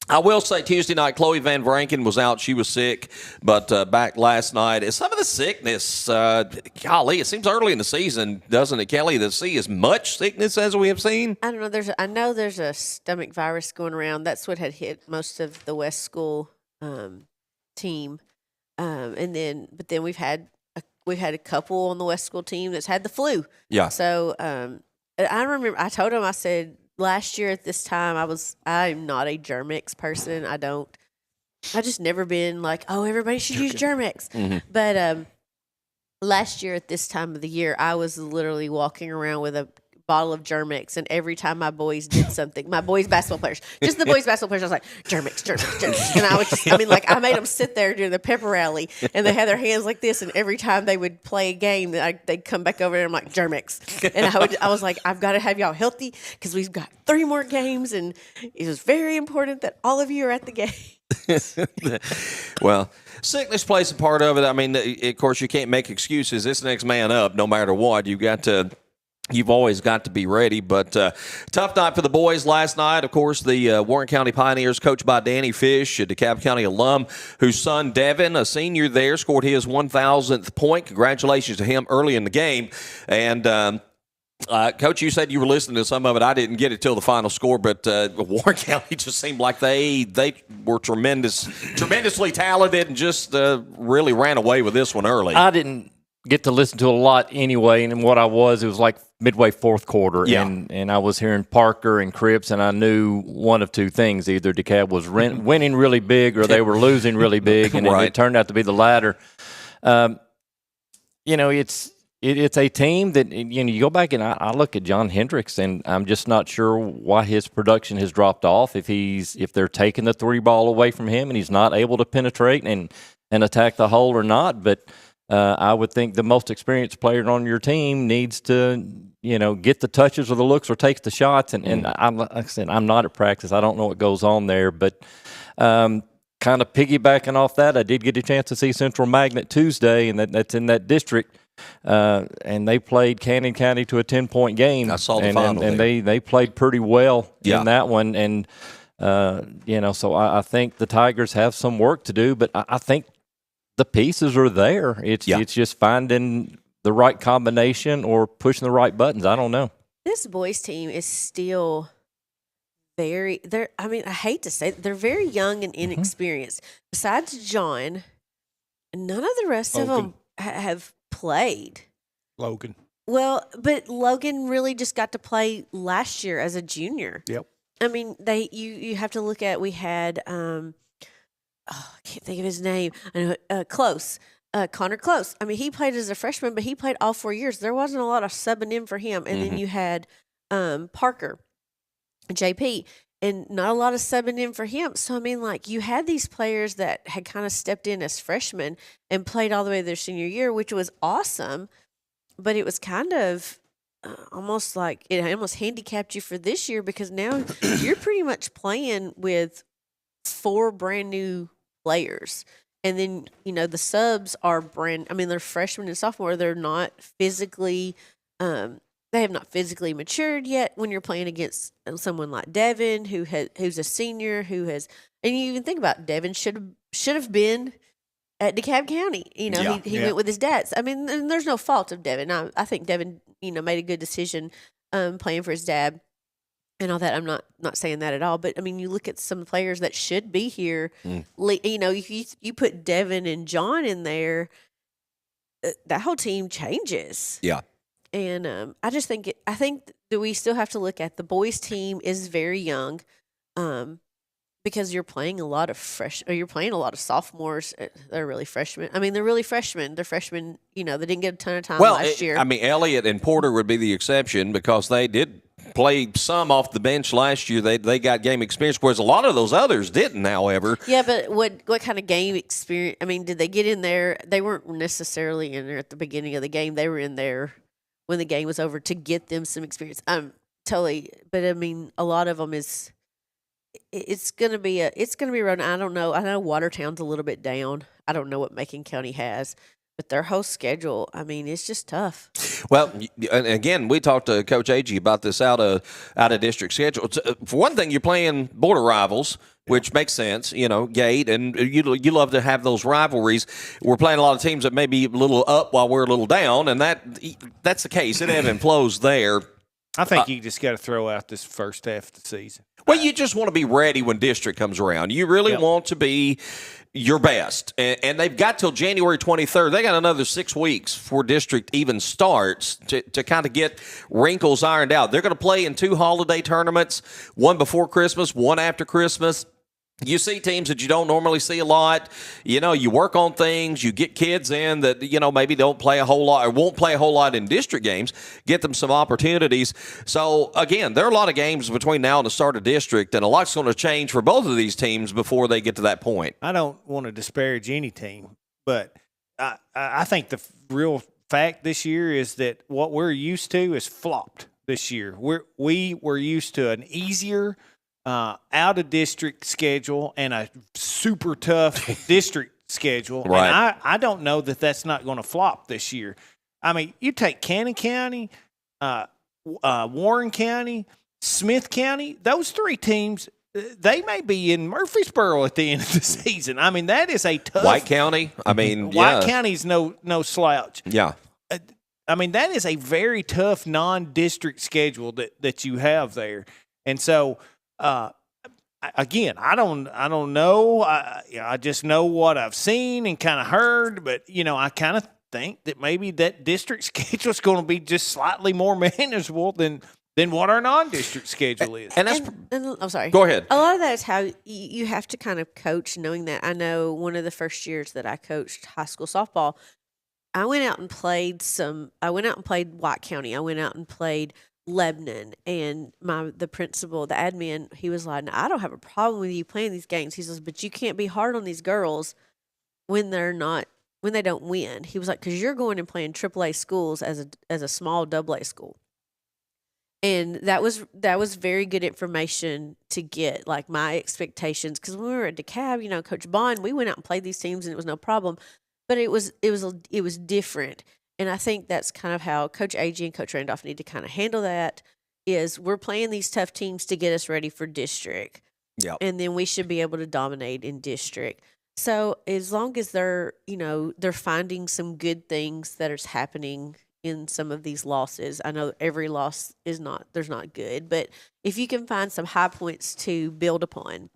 S2: I will say Tuesday night, Chloe Van Vranken was out. She was sick, but back last night. Some of the sickness, golly, it seems early in the season, doesn't it, Kelly, to see as much sickness as we have seen?
S3: I don't know. I know there's a stomach virus going around. That's what had hit most of the West School team. But then we've had a couple on the West School team that's had the flu.
S2: Yeah.
S3: So I remember I told them, I said, last year at this time, I'm not a Germ-X person. I just never been like, oh, everybody should use Germ-X. Mm-hmm. But last year at this time of the year, I was literally walking around with a bottle of Germ-X, and every time my boys did something, my boys basketball players, just the boys basketball players, I was like, Germ-X, Germ-X, Germ-X. And I made them sit there during the pepper rally, and they had their hands like this, and every time they would play a game, they'd come back over, and I'm like, Germ-X. And I was like, I've got to have y'all healthy, because we've got 3 more games, and it was very important that all of you are at the game.
S2: Well, sickness plays a part of it. I mean, of course, you can't make excuses. This next man up, no matter what. You've always got to be ready, but tough night for the boys last night. Of course, the Warren County Pioneers, coached by Danny Fish, a DeKalb County alum, whose son Devin, a senior there, scored his 1,000th point. Congratulations to him early in the game. And Coach, you said you were listening to some of it. I didn't get it till the final score, but Warren County just seemed like they were tremendously talented and just really ran away with this one early.
S5: I didn't get to listen to a lot anyway, and what it was like midway 4th quarter, and I was hearing Parker and Cripps, and I knew one of 2 things: either DeKalb was winning really big, or they were losing really big, and
S2: right.
S5: it turned out to be the latter. It's it's a team that, you go back and I look at John Hendricks, and I'm just not sure why his production has dropped off. If they're taking the 3 ball away from him and he's not able to penetrate and attack the hole or not. But I would think the most experienced player on your team needs to, get the touches or the looks or takes the shots. And like I said, I'm not at practice. I don't know what goes on there, but kind of piggybacking off that, I did get a chance to see Central Magnet Tuesday, and that's in that district. And they played Canyon County to a 10-point game.
S2: I saw the final.
S5: And they played pretty well in that one. And, so I think the Tigers have some work to do, but I think the pieces are there. It's just finding the right combination or pushing the right buttons. I don't know.
S3: This boys team is still I hate to say it, they're very young and inexperienced. Besides John, none of the rest of them have played.
S16: Logan.
S3: Well, but Logan really just got to play last year as a junior.
S16: Yep.
S3: I mean, you have to look at, we had I can't think of his name. I know Close. Connor Close. I mean, he played as a freshman, but he played all 4 years. There wasn't a lot of subbing in for him. And then you had Parker, JP, and not a lot of subbing in for him. So, I mean, you had these players that had kind of stepped in as freshmen and played all the way to their senior year, which was awesome. But it was kind of almost like it almost handicapped you for this year, because now you're pretty much playing with 4 brand new players. And then, the subs are they're freshmen and sophomore. They're not physically, they have not physically matured yet when you're playing against someone like Devin, who's a senior, and you even think about Devin should have been at DeKalb County. He went with his dad. I mean, and there's no fault of Devin. I think Devin, made a good decision playing for his dad and all that. I'm not saying that at all. But, I mean, you look at some players that should be here. If you put Devin and John in there, that whole team changes.
S2: Yeah.
S3: And I think that we still have to look at the boys' team is very young, because you're playing a lot of sophomores. They're really freshmen. I mean, they're really freshmen. They're freshmen. They didn't get a ton of time last year.
S2: I mean, Elliott and Porter would be the exception, because they did play some off the bench last year. They got game experience, whereas a lot of those others didn't. However,
S3: yeah, but what kind of game experience? I mean, did they get in there? They weren't necessarily in there at the beginning of the game. They were in there when the game was over to get them some experience. Totally, but I mean, a lot of them is. It's gonna be run. I don't know. I know Watertown's a little bit down. I don't know what Macon County has, but their whole schedule, I mean, it's just tough.
S2: Well, and again, we talked to Coach Agee about this out of district schedule. For one thing, you're playing border rivals, which makes sense, Gate, and you love to have those rivalries. We're playing a lot of teams that may be a little up while we're a little down, and that's the case. It ebbs and flows there.
S16: I think you just got to throw out this first half of the season.
S2: Well, you just want to be ready when district comes around. You really want to be your best. And they've got till January 23rd. They got another 6 weeks before district even starts to kind of get wrinkles ironed out. They're going to play in 2 holiday tournaments, one before Christmas, one after Christmas. You see teams that you don't normally see a lot. You work on things. You get kids in that, maybe don't play a whole lot or won't play a whole lot in district games. Get them some opportunities. So, again, there are a lot of games between now and the start of district, and a lot's going to change for both of these teams before they get to that point.
S16: I don't want to disparage any team, but I think the real fact this year is that what we're used to is flopped this year. We were used to an easier out of district schedule and a super tough district schedule.
S2: Right.
S16: And I don't know that that's not going to flop this year. I mean, you take Cannon County, Warren County, Smith County, those 3 teams, they may be in Murfreesboro at the end of the season. I mean, that is a tough.
S2: White County, I mean,
S16: White County's no slouch.
S2: Yeah.
S16: I mean, that is a very tough non-district schedule that you have there. And so, again, I don't know. I just know what I've seen and kind of heard, but I kind of think that maybe that district schedule is going to be just slightly more manageable than what our non-district schedule is.
S2: And that's.
S3: And I'm sorry.
S2: Go ahead.
S3: A lot of that is how you have to kind of coach, knowing that. I know one of the first years that I coached high school softball, I went out and played White County. I went out and played Lebanon, and the principal, the admin, he was like, I don't have a problem with you playing these games. He says, but you can't be hard on these girls when they don't win. He was like, because you're going and playing AAA schools as a small AA school. And that was very good information to get, like my expectations. Because when we were at DeKalb, Coach Bond, we went out and played these teams and it was no problem. But it was different. And I think that's kind of how Coach Agee and Coach Randolph need to kind of handle that, is we're playing these tough teams to get us ready for district.
S2: Yep.
S3: And then we should be able to dominate in district. So as long as they're finding some good things that is happening in some of these losses. I know every loss there's not good, but if you can find some high points to build upon,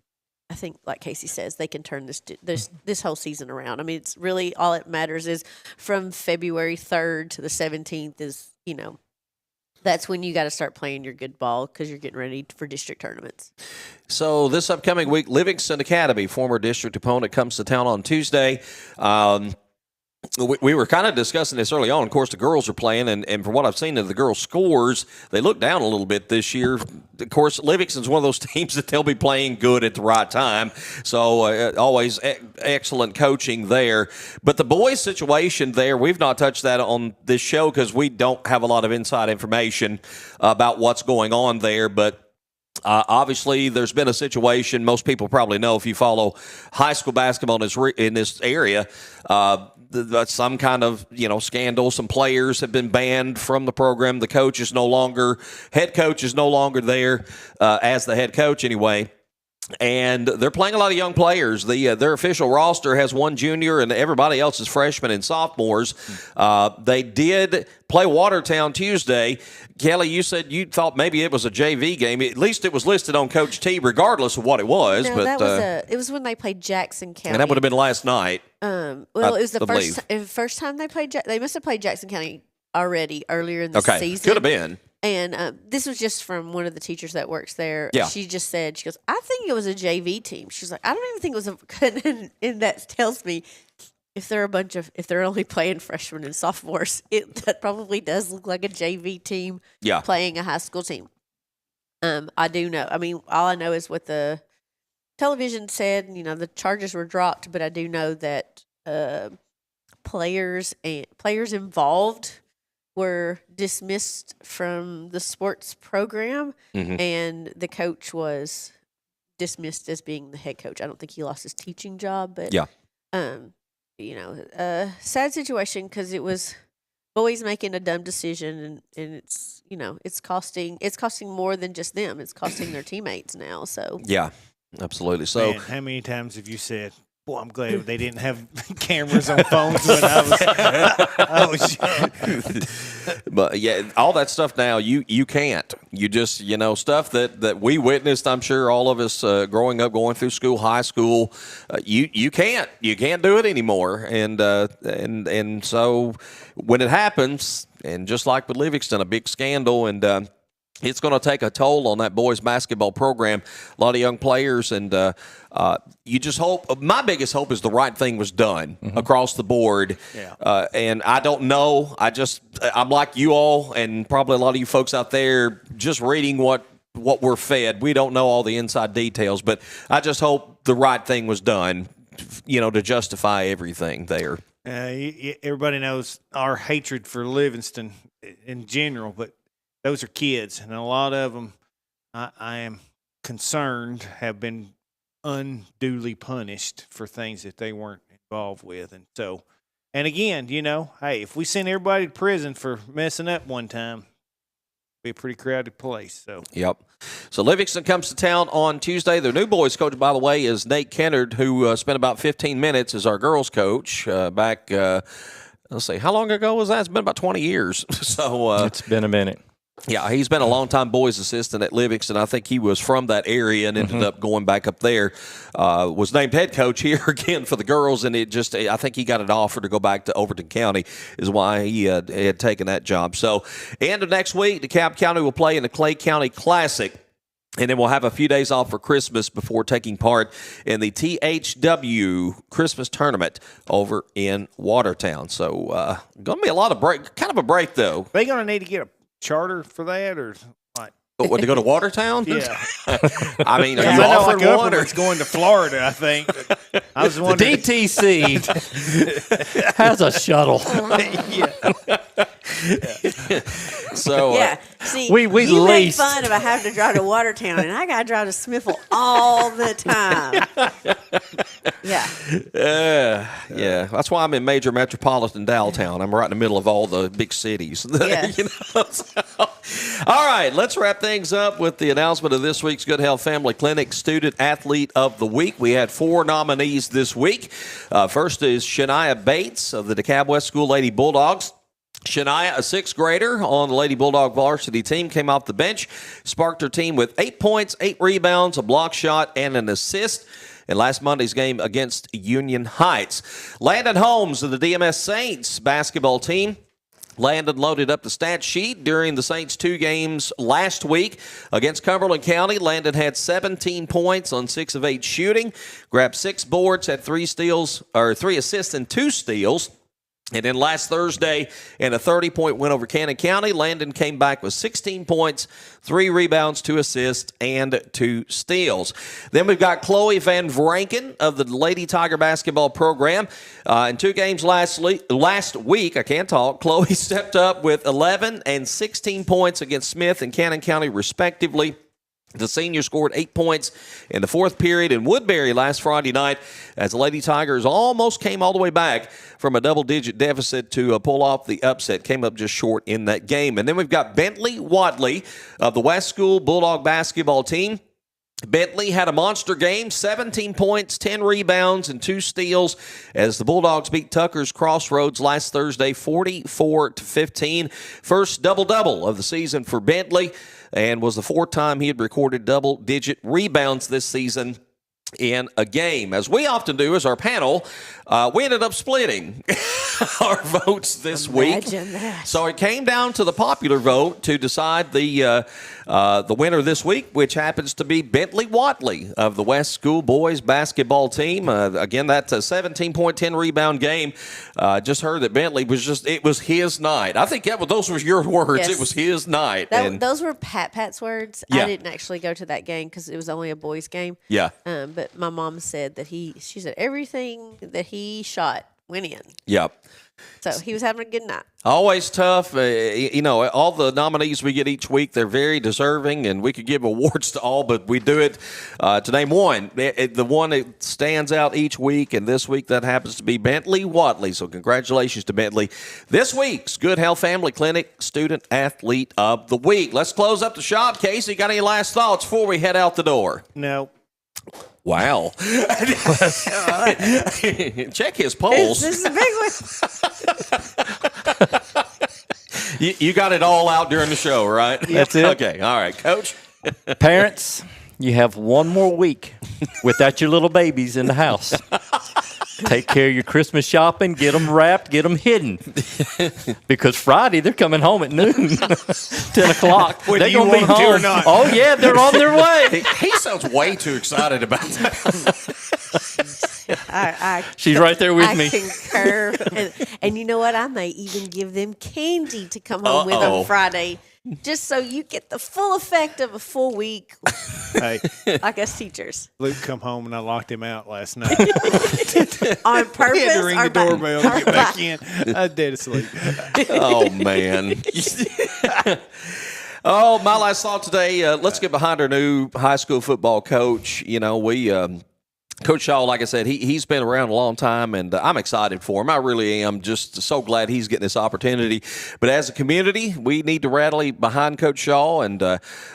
S3: I think, like Casey says, they can turn this whole season around. I mean, it's really all it matters is from February 3rd to the 17th is, that's when you got to start playing your good ball because you're getting ready for district tournaments.
S2: So this upcoming week, Livingston Academy, former district opponent, comes to town on Tuesday. We were kind of discussing this early on. Of course, the girls are playing, and from what I've seen of the girls' scores, they look down a little bit this year. Of course, Livingston's one of those teams that they'll be playing good at the right time. So always excellent coaching there. But the boys' situation there, we've not touched that on this show because we don't have a lot of inside information about what's going on there. But obviously, there's been a situation most people probably know if you follow high school basketball in this area. Some kind of scandal. Some players have been banned from the program. The head coach is no longer there as the head coach anyway. And they're playing a lot of young players. Their official roster has one junior, and everybody else is freshmen and sophomores. They did play Watertown Tuesday. Kelly, you said you thought maybe it was a JV game. At least it was listed on Coach T, regardless of what it was.
S3: No,
S2: but
S3: it was when they played Jackson County,
S2: and that would have been last night.
S3: It was the first time they played. They must have played Jackson County already earlier in the season.
S2: Could have been.
S3: And this was just from one of the teachers that works there.
S2: Yeah.
S3: She just said, she goes, I think it was a JV team. She's like, I don't even think it was and that tells me if they're only playing freshmen and sophomores, that probably does look like a JV team playing a high school team. I do know. I mean, all I know is what the television said, the charges were dropped, but I do know that players involved were dismissed from the sports program, and the coach was dismissed as being the head coach. I don't think he lost his teaching job, but sad situation because it was boys making a dumb decision, and it's it's costing more than just them. It's costing their teammates now. So
S2: yeah, absolutely. So
S4: man, how many times have you said, "Boy, I'm glad they didn't have cameras on phones when I was young."
S2: But yeah, all that stuff now you can't. You just stuff that we witnessed. I'm sure all of us growing up, going through school, high school, you can't do it anymore. And so when it happens, and just like with Livingston, a big scandal, and it's going to take a toll on that boys basketball program. A lot of young players, and you just hope. My biggest hope is the right thing was done across the board. Yeah. And I don't know. I'm like you all, and probably a lot of you folks out there, just reading what we're fed. We don't know all the inside details, but I just hope the right thing was done. To justify everything there.
S4: Everybody knows our hatred for Livingston in general, but those are kids, and a lot of them, I am concerned, have been unduly punished for things that they weren't involved with. And so, and again, hey, if we send everybody to prison for messing up one time, it'd be a pretty crowded place. So
S2: yep. So Livingston comes to town on Tuesday. Their new boys coach, by the way, is Nate Kennard, who spent about 15 minutes as our girls coach back. Let's see, how long ago was that? It's been about 20 years. So
S5: it's been a minute.
S2: Yeah, he's been a long-time boys assistant at Livingston. I think he was from that area and ended up going back up there. Was named head coach here again for the girls, and I think he got an offer to go back to Overton County is why he had taken that job. So end of next week, DeKalb County will play in the Clay County Classic. And then we'll have a few days off for Christmas before taking part in the THW Christmas tournament over in Watertown. So going to be a lot of break, kind of a break, though.
S16: They going to need to get a charter for that, or like?
S2: What, to go to Watertown?
S16: Yeah.
S2: I mean, are
S16: I
S2: you
S16: know
S2: offering
S16: like
S2: one? Or?
S16: it's going to Florida, I think. I was wondering.
S5: The DTC has a shuttle.
S2: So
S3: see,
S5: we
S3: you make
S5: leased.
S3: fun about having to drive to Watertown, and I got to drive to Smithville all the time.
S2: Yeah. That's why I'm in major metropolitan Daltown. I'm right in the middle of all the big cities.
S3: Yeah.
S2: You know? All right, let's wrap things up with the announcement of this week's Good Health Family Clinic Student Athlete of the Week. We had 4 nominees this week. First is Shania Bates of the DeKalb West School Lady Bulldogs. Shania, a 6th grader on the Lady Bulldog varsity team, came off the bench, sparked her team with 8 points, 8 rebounds, a block shot, and an assist in last Monday's game against Union Heights. Landon Holmes of the DMS Saints basketball team. Landon loaded up the stat sheet during the Saints' 2 games last week against Cumberland County. Landon had 17 points on 6 of 8 shooting, grabbed 6 boards, had 3 assists and 2 steals. And then last Thursday, in a 30-point win over Cannon County, Landon came back with 16 points, 3 rebounds, 2 assists, and 2 steals. Then we've got Chloe Van Vranken of the Lady Tiger basketball program. In 2 games last week, I can't talk, Chloe stepped up with 11 and 16 points against Smith and Cannon County, respectively. The senior scored 8 points in the 4th period in Woodbury last Friday night as the Lady Tigers almost came all the way back from a double-digit deficit to pull off the upset. Came up just short in that game. And then we've got Bentley Wadley of the West School Bulldog basketball team. Bentley had a monster game, 17 points, 10 rebounds, and 2 steals as the Bulldogs beat Tucker's Crossroads last Thursday, 44-15. First double-double of the season for Bentley, and was the 4th time he had recorded double-digit rebounds this season in a game. As we often do as our panel, we ended up splitting our votes this week.
S3: That.
S2: So it came down to the popular vote to decide the winner this week, which happens to be Bentley Watley of the West School boys basketball team. Again, that's a 17-point, 10-rebound game. Just heard that Bentley it was his night. I think those were your words.
S3: Yes.
S2: It was his night.
S3: Those were Pat's words.
S2: Yeah.
S3: I didn't actually go to that game because it was only a boys' game.
S2: Yeah.
S3: But my mom said that she said everything that he shot went in.
S2: Yeah.
S3: So he was having a good night.
S2: Always tough. All the nominees we get each week, they're very deserving, and we could give awards to all, but we do it to name one. The one that stands out each week, and this week that happens to be Bentley Watley. So congratulations to Bentley. This week's Good Health Family Clinic Student Athlete of the Week. Let's close up the shop. Casey, got any last thoughts before we head out the door?
S16: No.
S2: Wow. Check his polls.
S3: This is a big one.
S2: You got it all out during the show, right?
S5: That's it.
S2: Okay. All right, Coach.
S5: Parents, you have one more week without your little babies in the house. Take care of your Christmas shopping. Get them wrapped. Get them hidden. Because Friday, they're coming home at noon, 10 o'clock.
S2: Whether
S5: they're
S2: you
S5: going to be
S2: want 'em to
S5: home.
S2: or not.
S5: Oh, yeah, they're on their way.
S2: He sounds way too excited about that.
S5: She's right there with me.
S3: I concur. And you know what? I may even give them candy to come home with on Friday, just so you get the full effect of a full week.
S16: Hey,
S3: like us teachers.
S16: Luke come home and I locked him out last night.
S3: On purpose?
S16: He had to ring the doorbell to get back in. I was dead asleep.
S2: Oh, man. Oh, my last thought today, let's get behind our new high school football coach. Coach Shaw, like I said, he's been around a long time, and I'm excited for him. I really am just so glad he's getting this opportunity. But as a community, we need to rally behind Coach Shaw, and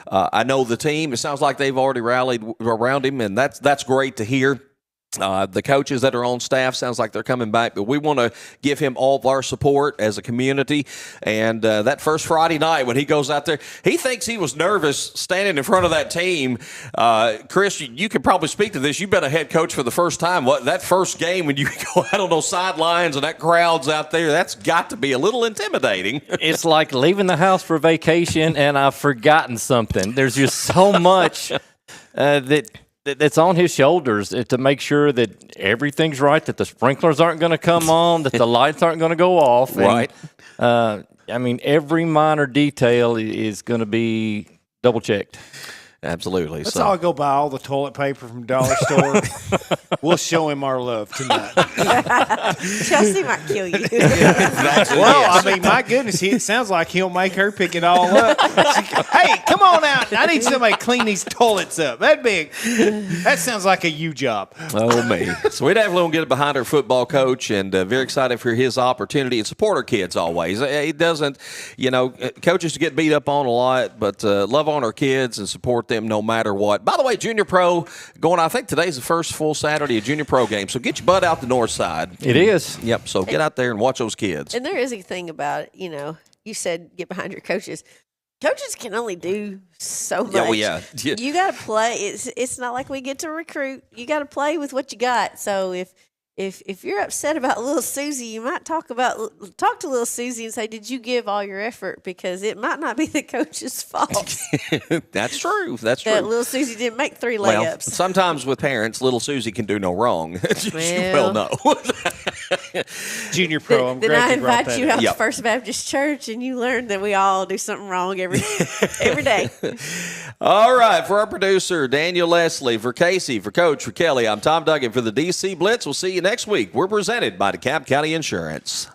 S2: I know the team. It sounds like they've already rallied around him, and that's great to hear. The coaches that are on staff, sounds like they're coming back, but we want to give him all of our support as a community. And that first Friday night when he goes out there, he thinks he was nervous standing in front of that team. Chris, you can probably speak to this. You've been a head coach for the first time. That first game when you go out on those sidelines and that crowd's out there, that's got to be a little intimidating.
S5: It's like leaving the house for vacation and I've forgotten something. There's just so much that's on his shoulders to make sure that everything's right, that the sprinklers aren't going to come on, that the lights aren't going to go off.
S2: Right.
S5: And, every minor detail is going to be double checked.
S2: Absolutely.
S16: Let's all go buy all the toilet paper from Dollar Store. We'll show him our love tonight.
S3: Chelsea might kill you.
S16: My goodness, it sounds like he'll make her pick it all up. Hey, come on out. I need somebody to clean these toilets up. That sounds like a you job.
S2: Oh, me. So we definitely want to get behind our football coach, and very excited for his opportunity and support our kids always. It doesn't, coaches get beat up on a lot, but love on our kids and support them no matter what. By the way, Junior Pro I think today's the first full Saturday of Junior Pro game, so get your butt out the north side.
S5: It is.
S2: Yep, so get out there and watch those kids.
S3: And there is a thing about, you said get behind your coaches. Coaches can only do so much.
S2: Yeah, well, yeah.
S3: You got to play. It's not like we get to recruit. You got to play with what you got. So if you're upset about little Susie, you might talk to little Susie and say, did you give all your effort? Because it might not be the coach's fault.
S2: That's true. That's true.
S3: That little Susie didn't make 3 layups.
S2: Well, sometimes with parents, little Susie can do no wrong. You well know.
S16: Junior Pro, I'm
S3: then
S16: glad
S3: I
S16: you brought
S3: invite
S16: that
S3: you
S16: up.
S3: out to First Baptist Church, and you learn that we all do something wrong every day.
S2: All right, for our producer, Daniel Leslie, for Casey, for Coach, for Kelly, I'm Tom Duggan for the DC Blitz. We'll see you next week. We're presented by DeKalb County Insurance.